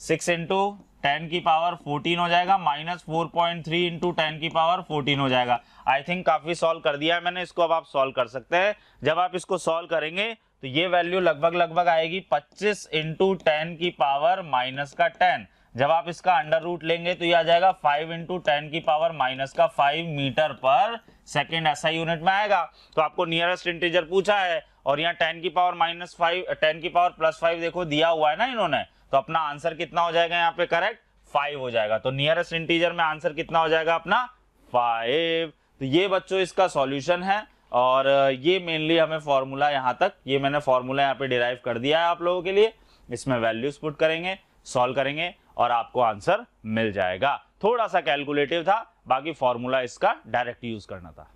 Speaker 3: 6 इंटू 10⁻14 हो जाएगा, माइनस 4.3 इंटू 10⁻14 हो जाएगा। आई थिंक काफी सॉल्व कर दिया है मैंने इसको, अब आप सॉल्व कर सकते हैं। जब आप इसको सॉल्व करेंगे तो ये वैल्यू लगभग आएगी 25 इंटू 10⁻⁻10। जब आप इसका अंडर रूट लेंगे तो ये आ जाएगा 5 इंटू 10⁻⁵ मीटर पर सेकेंड SI यूनिट में आएगा। तो आपको नियरेस्ट इंटीजर पूछा है, और यहाँ 10⁻⁻5 10⁻+5 देखो दिया हुआ है ना इन्होंने, तो अपना आंसर कितना हो जाएगा यहाँ पे, करेक्ट 5 हो जाएगा। तो नियरेस्ट इंटीजर में आंसर कितना हो जाएगा अपना 5। तो ये बच्चों इसका सॉल्यूशन है। और ये मेनली हमें फॉर्मूला यहाँ तक, ये मैंने फॉर्मूला यहाँ पे डिराइव कर दिया है आप लोगों के लिए। इसमें वैल्यूज पुट करेंगे, सॉल्व करेंगे और आपको आंसर मिल जाएगा। थोड़ा सा कैलकुलेटिव था, बाकी फॉर्मूला इसका डायरेक्ट यूज करना था।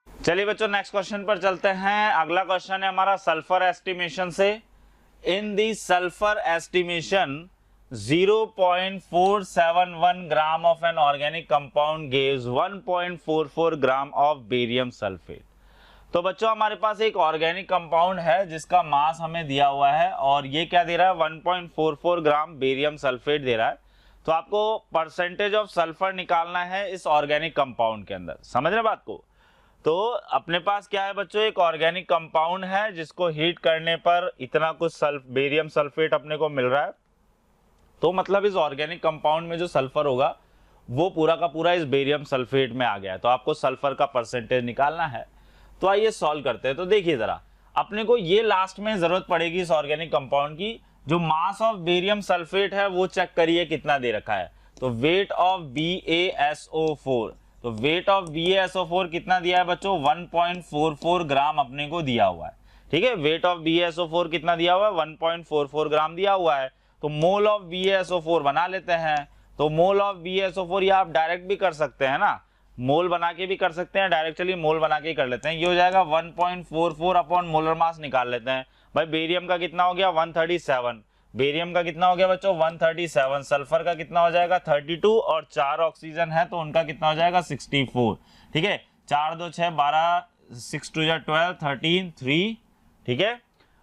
Speaker 3: चलिए बच्चों नेक्स्ट क्वेश्चन पर चलते हैं। अगला क्वेश्चन है हमारा सल्फर एस्टिमेशन से। In the sulphur estimation 0.471 gram of an organic compound gives 1.44 gram of barium sulphate. तो बच्चों हमारे पास एक ऑर्गेनिक कंपाउंड है जिसका मास हमें दिया हुआ है और ये क्या दे रहा है, 1.44 ग्राम बेरियम सल्फेट दे रहा है। तो आपको परसेंटेज ऑफ सल्फर निकालना है इस ऑर्गेनिक कंपाउंड के अंदर, समझ रहे बात को। तो अपने पास क्या है बच्चों, एक ऑर्गेनिक कंपाउंड है जिसको हीट करने पर इतना कुछ बेरियम सल्फेट अपने को मिल रहा है। तो मतलब इस ऑर्गेनिक कंपाउंड में जो सल्फर होगा वो पूरा का पूरा इस बेरियम सल्फेट में आ गया है। तो आपको सल्फर का परसेंटेज निकालना है। तो आइए सॉल्व करते हैं। तो देखिए जरा, अपने को ये लास्ट में जरूरत पड़ेगी इस ऑर्गेनिक कंपाउंड की। जो मास ऑफ बेरियम सल्फेट है वो चेक करिए कितना दे रखा है। तो वेट ऑफ BaSO4, तो वेट ऑफ BaSO4 कितना दिया है बच्चों, 1.44 ग्राम अपने को दिया हुआ है। ठीक है, वेट ऑफ BaSO4 कितना दिया हुआ है, 1.44 ग्राम दिया हुआ है। तो मोल ऑफ BaSO4 बना लेते हैं। तो मोल ऑफ BaSO4 ये आप डायरेक्ट भी कर सकते हैं ना, मोल बना के भी कर सकते हैं, डायरेक्टली मोल बना के ही कर लेते हैं। ये हो जाएगा 1.44 अपॉन मोलर मास निकाल लेते हैं। भाई बेरियम का कितना हो गया, 137, बेरियम का कितना हो गया बच्चों, 137, सल्फर का कितना हो जाएगा 32 और 4 ऑक्सीजन है तो उनका कितना हो जाएगा 64। ठीक है, 4 2 6 12, 6 2 12 13 3, ठीक है,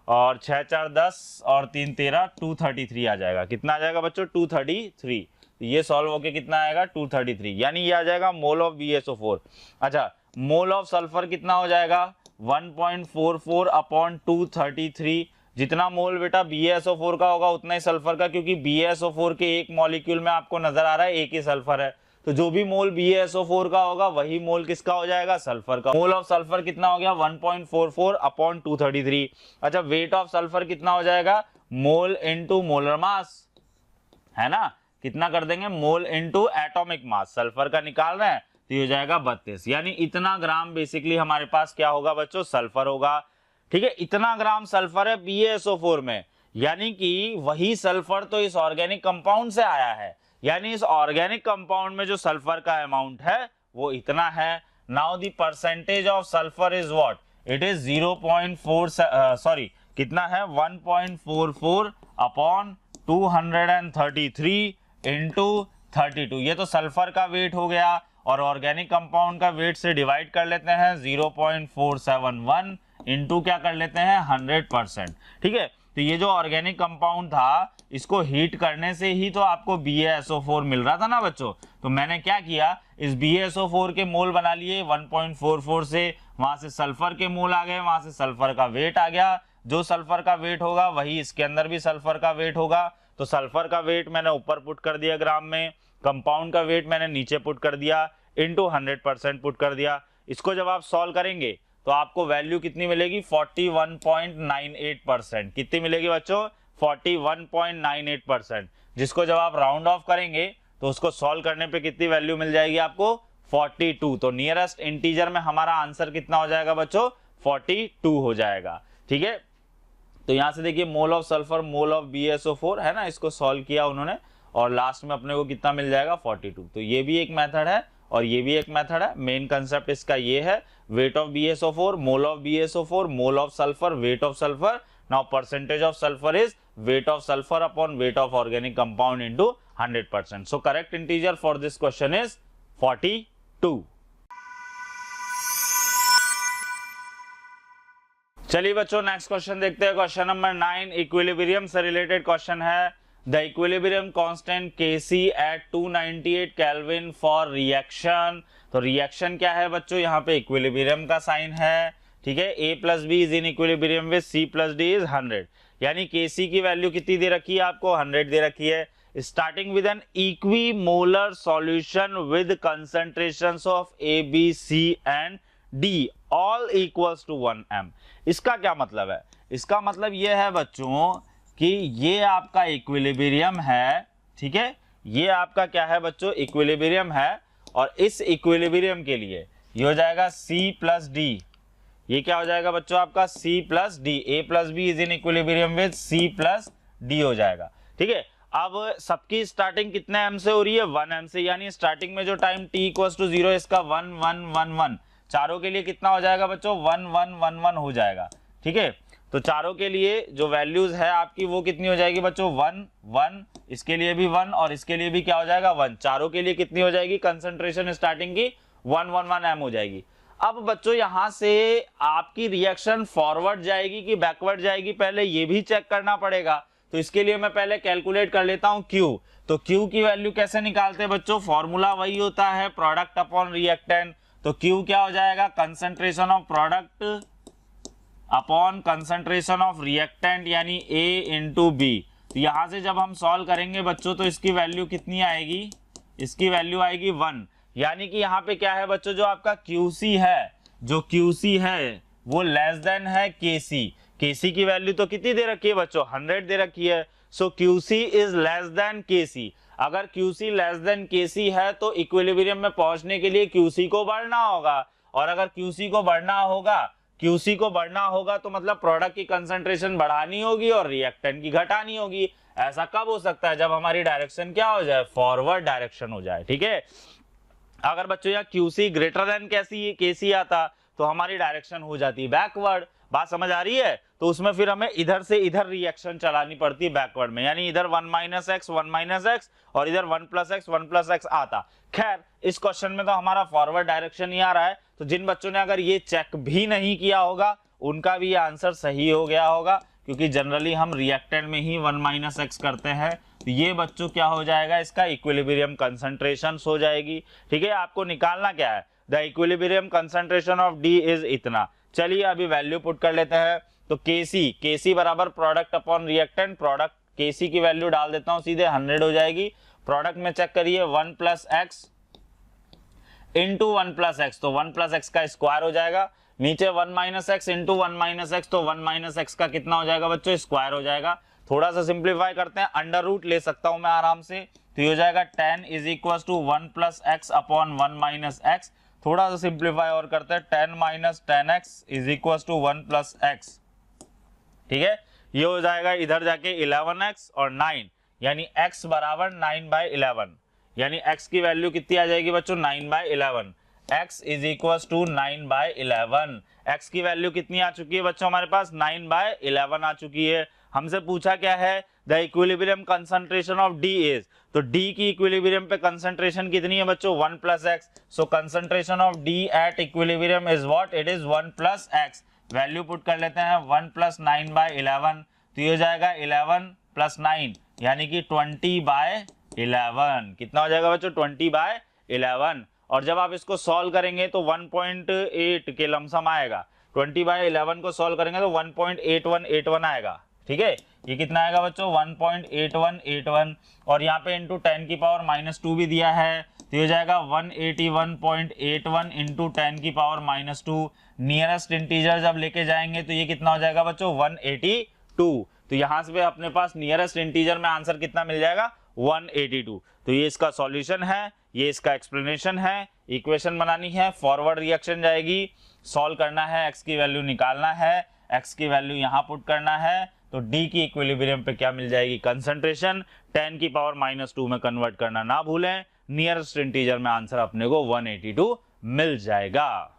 Speaker 3: और 6 4 10 और 3 13, 233 आ जाएगा। कितना आ जाएगा बच्चों, 233। ये सॉल्व होके कितना आएगा, 233, यानी ये आ जाएगा मोल ऑफ BaSO4। अच्छा, मोल ऑफ सल्फर कितना हो जाएगा, 1.44 अपॉन 233। जितना मोल बेटा BaSO4 का होगा उतना ही सल्फर का, क्योंकि BaSO4 के एक मॉलिक्यूल में आपको नजर आ रहा है एक ही सल्फर है। तो जो भी मोल BaSO4 का होगा वही मोल किसका हो जाएगा, सल्फर का। मोल ऑफ सल्फर कितना हो गया, 1.44 अपॉन 233। अच्छा, वेट ऑफ सल्फर कितना हो जाएगा, मोल इनटू मोलर मास, है ना। कितना कर देंगे, मोल इनटू एटॉमिक मास, सल्फर का निकाल रहे हैं तो ये हो जाएगा 32, यानी इतना ग्राम बेसिकली हमारे पास क्या होगा बच्चों, सल्फर होगा। ठीक है, इतना ग्राम सल्फर है BaSO4 में, यानी कि वही सल्फर तो इस ऑर्गेनिक कंपाउंड से आया है, यानी इस ऑर्गेनिक कंपाउंड में जो सल्फर का अमाउंट है वो इतना है। Now the percentage of sulphur is what, it is 0.4 कितना है, 1.44 अपॉन 233 इंटू 32। ये तो सल्फर का वेट हो गया और ऑर्गेनिक कंपाउंड का वेट से डिवाइड कर लेते हैं 0.471 इंटू क्या कर लेते हैं 100%। ठीक है, तो ये जो ऑर्गेनिक कंपाउंड था इसको हीट करने से ही तो आपको BaSO4 मिल रहा था ना बच्चों। तो मैंने क्या किया, इस BaSO4 के मोल बना लिए 1.44 से, वहां से सल्फर के मोल आ गए, वहां से सल्फर का वेट आ गया। जो सल्फर का वेट होगा वही इसके अंदर भी सल्फर का वेट होगा। तो सल्फर का वेट मैंने ऊपर पुट कर दिया ग्राम में, कंपाउंड का वेट मैंने नीचे पुट कर दिया, इंटू 100% पुट कर दिया। इसको जब आप सॉल्व करेंगे तो आपको वैल्यू कितनी मिलेगी, 41.98%। कितनी मिलेगी बच्चों, 41.98%, जिसको जब आप राउंड ऑफ करेंगे तो उसको सॉल्व करने पे कितनी वैल्यू मिल जाएगी आपको, 42। तो नियरेस्ट इंटीजर में हमारा आंसर कितना हो जाएगा बच्चों, 42 हो जाएगा। ठीक है, तो यहां से देखिए मोल of sulphur, mole of BaSO4 है ना, इसको सॉल्व किया उन्होंने और लास्ट में अपने को कितना मिल जाएगा 42। तो ये भी एक मेथड है और ये भी एक मेथड है। मेन कंसेप्ट इसका ये है, weight of BaSO4, mole of BaSO4, mole of sulphur, weight of sulphur. Now percentage of sulphur is weight of sulphur upon weight of organic compound into 100%। So correct integer for this question is 42। चलिए बच्चों next question देखते हैं। Question number 9 equilibrium से related question है। The equilibrium constant Kc at 298 kelvin for reaction. तो reaction क्या है बच्चों, यहाँ पे इक्विलिब्रियम का साइन है। ठीक है, A plus B is in equilibrium with C plus D is 100, यानी Kc की वैल्यू कितनी दे रखी है आपको, 100 दे रखी है। Starting with an equimolar solution with concentrations of A, B, C and D all equals to 1 m। इसका क्या मतलब है, इसका मतलब ये है बच्चों कि ये आपका इक्विलिब्रियम है। ठीक है, ये आपका क्या है बच्चों, इक्विलिब्रियम है और इस इक्विलिब्रियम के लिए ये हो जाएगा C प्लस डी, ये क्या हो जाएगा बच्चों आपका C plus D, A plus B is in equilibrium with C plus D हो जाएगा। ठीक है, अब सबकी स्टार्टिंग कितने m से हो रही है, 1 m से, यानी स्टार्टिंग में जो टाइम t इक्वल्स टू 0 इसका 1 1 1 1, चारों के लिए कितना हो जाएगा बच्चों 1 1 1 1 हो जाएगा। ठीक है, तो चारों के लिए जो वैल्यूज है आपकी वो कितनी हो जाएगी बच्चों 1 1, इसके लिए भी 1 और इसके लिए भी क्या हो जाएगा 1, चारों के लिए कितनी हो जाएगी कंसंट्रेशन स्टार्टिंग की 1 1 1 m हो जाएगी। अब बच्चों यहां से आपकी रिएक्शन फॉरवर्ड जाएगी कि बैकवर्ड जाएगी, पहले ये भी चेक करना पड़ेगा। तो इसके लिए मैं पहले कैलकुलेट कर लेता हूं Q। तो Q की वैल्यू कैसे निकालते हैं बच्चों, फॉर्मूला वही होता है प्रोडक्ट अपॉन रिएक्टेंट। तो Q क्या हो जाएगा, concentration of product upon concentration of reactant, यानी A इंटू बी। तो यहां से जब हम सॉल्व करेंगे बच्चों तो इसकी वैल्यू कितनी आएगी, इसकी वैल्यू आएगी 1, यानी कि यहाँ पे क्या है बच्चों जो आपका QC है, जो QC है वो लेस देन है KC। KC की वैल्यू तो कितनी दे रखी है बच्चों 100 दे रखी है, सो QC is less than KC। अगर QC लेस देन KC है तो इक्विलिब्रियम में पहुंचने के लिए QC को बढ़ना होगा, और अगर QC को बढ़ना होगा तो मतलब प्रोडक्ट की कंसंट्रेशन बढ़ानी होगी और रिएक्टेंट की घटानी होगी। ऐसा कब हो सकता है, जब हमारी डायरेक्शन क्या हो जाए, फॉरवर्ड डायरेक्शन हो जाए। ठीक है, अगर बच्चों यहाँ QC ग्रेटर देन KC आता तो हमारी डायरेक्शन हो जाती है बैकवर्ड। बात समझ आ रही है, तो उसमें फिर हमें इधर से इधर रिएक्शन चलानी पड़ती है बैकवर्ड में, यानी इधर 1 माइनस एक्स और इधर 1 प्लस एक्स आता। खैर इस क्वेश्चन में तो हमारा फॉरवर्ड डायरेक्शन ही आ रहा है, तो जिन बच्चों ने अगर ये चेक भी नहीं किया होगा उनका भी आंसर सही हो गया होगा, क्योंकि जनरली हम रिएक्टेंट में ही 1 माइनस एक्स करते हैं। तो ये बच्चों क्या हो जाएगा, इसका इक्विलिब्रियम कंसंट्रेशन हो जाएगी। ठीक है, आपको निकालना क्या है, the equilibrium concentration of D is इतना। चलिए अभी वैल्यू पुट कर लेते हैं। तो KC बराबर product upon reactant, product KC की वैल्यू डाल देता हूं सीधे 100 हो जाएगी। प्रोडक्ट में चेक करिए 1 plus x into 1 plus x, तो 1 प्लस एक्स का स्क्वायर हो जाएगा, नीचे 1 minus x into 1 minus x, तो 1 माइनस एक्स का कितना हो जाएगा बच्चों स्क्वायर हो जाएगा। थोड़ा सा सिंप्लीफाई करते हैं, अंडर रूट ले सकता हूं मैं आराम से, तो ये हो जाएगा 10 is equal to 1 plus x upon 1 minus x. थोड़ा सा सिंप्लीफाई और करते हैं, 10 minus 10x is equal to 1 plus x. ठीक है, ये हो जाएगा इधर जाके 11x और 9, यानी x बराबर 9/11, यानी x की वैल्यू कितनी आ जाएगी बच्चों 9/11। x is equal to 9/11। x की वैल्यू कितनी आ चुकी है बच्चों हमारे पास 9/11 आ चुकी है। हमसे पूछा क्या है, the equilibrium concentration of D is, तो D की इक्विलिब्रियम पे कंसंट्रेशन कितनी है बच्चों 1 plus x. So concentration of D at equilibrium is what, it is 1 plus x. Value put कर लेते हैं 1 प्लस 9/11, तो ये हो जाएगा 11 प्लस 9 यानी कि 20/11। कितना हो जाएगा बच्चों 20/11। और जब आप इसको सॉल्व करेंगे तो 1.8 के लमसम आएगा, 20/11 को सॉल्व करेंगे तो 1.8181 आएगा। ठीक है, ये कितना आएगा बच्चों 1.8181, और यहाँ पे इंटू 10 की पावर -2 भी दिया है, तो ये हो जाएगा 181.81 इंटू 10 की पावर -2। नियरेस्ट इंटीजर जब लेके जाएंगे तो ये कितना हो जाएगा बच्चों 182। तो यहाँ से अपने पास नियरेस्ट इंटीजर में आंसर कितना मिल जाएगा 182। तो ये इसका सॉल्यूशन है, ये इसका एक्सप्लेनेशन है। इक्वेशन बनानी है, फॉरवर्ड रिएक्शन जाएगी, सॉल्व करना है, x की वैल्यू निकालना है, x की वैल्यू यहाँ पुट करना है, तो D की इक्विलिब्रियम पे क्या मिल जाएगी कंसंट्रेशन, 10 की पावर -2 में कन्वर्ट करना ना भूलें। नियरेस्ट इंटीजर में आंसर अपने को 182 मिल जाएगा।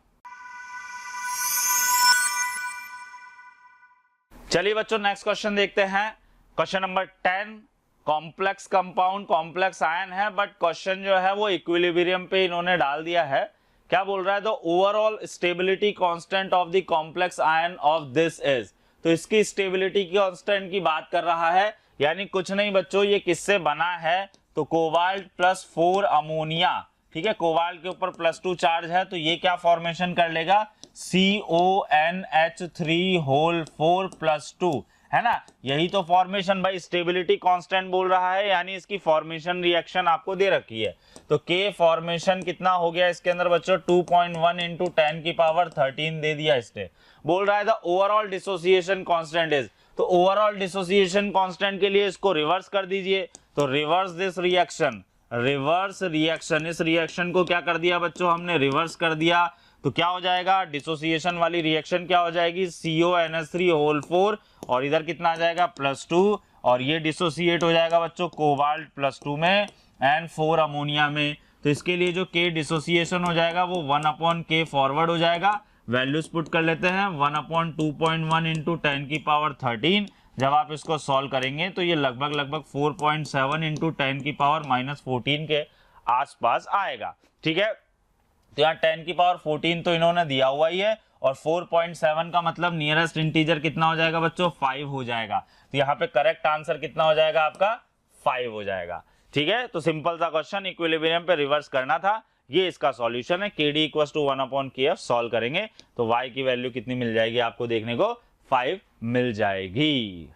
Speaker 3: चलिए बच्चों नेक्स्ट क्वेश्चन देखते हैं, question number 10। Complex compound complex ion है, बट क्वेश्चन जो है वो इक्विलिब्रियम पे इन्होंने डाल दिया है। क्या बोल रहा है, the overall stability constant of the complex ion of this is. तो इसकी स्टेबिलिटी कांस्टेंट की बात कर रहा है, यानी कुछ नहीं बच्चों, ये किससे बना है, तो कोबाल्ट प्लस 4 अमोनिया। ठीक है, कोबाल्ट के ऊपर +2 चार्ज है, तो ये क्या फॉर्मेशन कर लेगा CONH3 + 2, है ना। यही तो फॉर्मेशन भाई स्टेबिलिटी कांस्टेंट बोल रहा है, यानी इसकी फॉर्मेशन रिएक्शन आपको दे रखी है। तो K फॉर्मेशन कितना हो गया इसके अंदर बच्चों 2.1 इंटू 10 की पावर 13 दे दिया इसने। बोल रहा है the overall dissociation constant is, तो ओवरऑल डिसोसिएशन कांस्टेंट के लिए इसको रिवर्स कर दीजिए, तो reverse this reaction reverse reaction, इस रिएक्शन को क्या कर दिया बच्चों हमने, रिवर्स कर दिया, तो क्या हो जाएगा, डिसोसिएशन वाली रिएक्शन क्या हो जाएगी, CONH3 होल 4 और इधर कितना आ जाएगा +2 और ये डिसोसिएट हो जाएगा बच्चों कोबाल्ट +2 में एंड 4 अमोनिया में। तो इसके लिए जो K डिसोसिएशन हो जाएगा वो 1/K फॉरवर्ड हो जाएगा। वैल्यूज पुट कर लेते हैं, 1/2.1 इंटू 10⁻13। जब आप इसको सॉल्व करेंगे तो ये लगभग 4.7 इंटू 10⁻14 के आसपास आएगा। ठीक है, तो यहाँ 10⁻14 तो इन्होंने दिया हुआ ही है और 4.7 का मतलब नियरेस्ट इंटीजर कितना हो जाएगा बच्चों, 5 हो जाएगा। तो यहाँ पे करेक्ट आंसर कितना हो जाएगा आपका, 5 हो जाएगा। ठीक है, तो सिंपल सा क्वेश्चन इक्विलिब्रियम पे रिवर्स करना था, ये इसका सॉल्यूशन है। KD = 1/KF सॉल्व करेंगे तो y की वैल्यू कितनी मिल जाएगी आपको देखने को, 5 मिल जाएगी।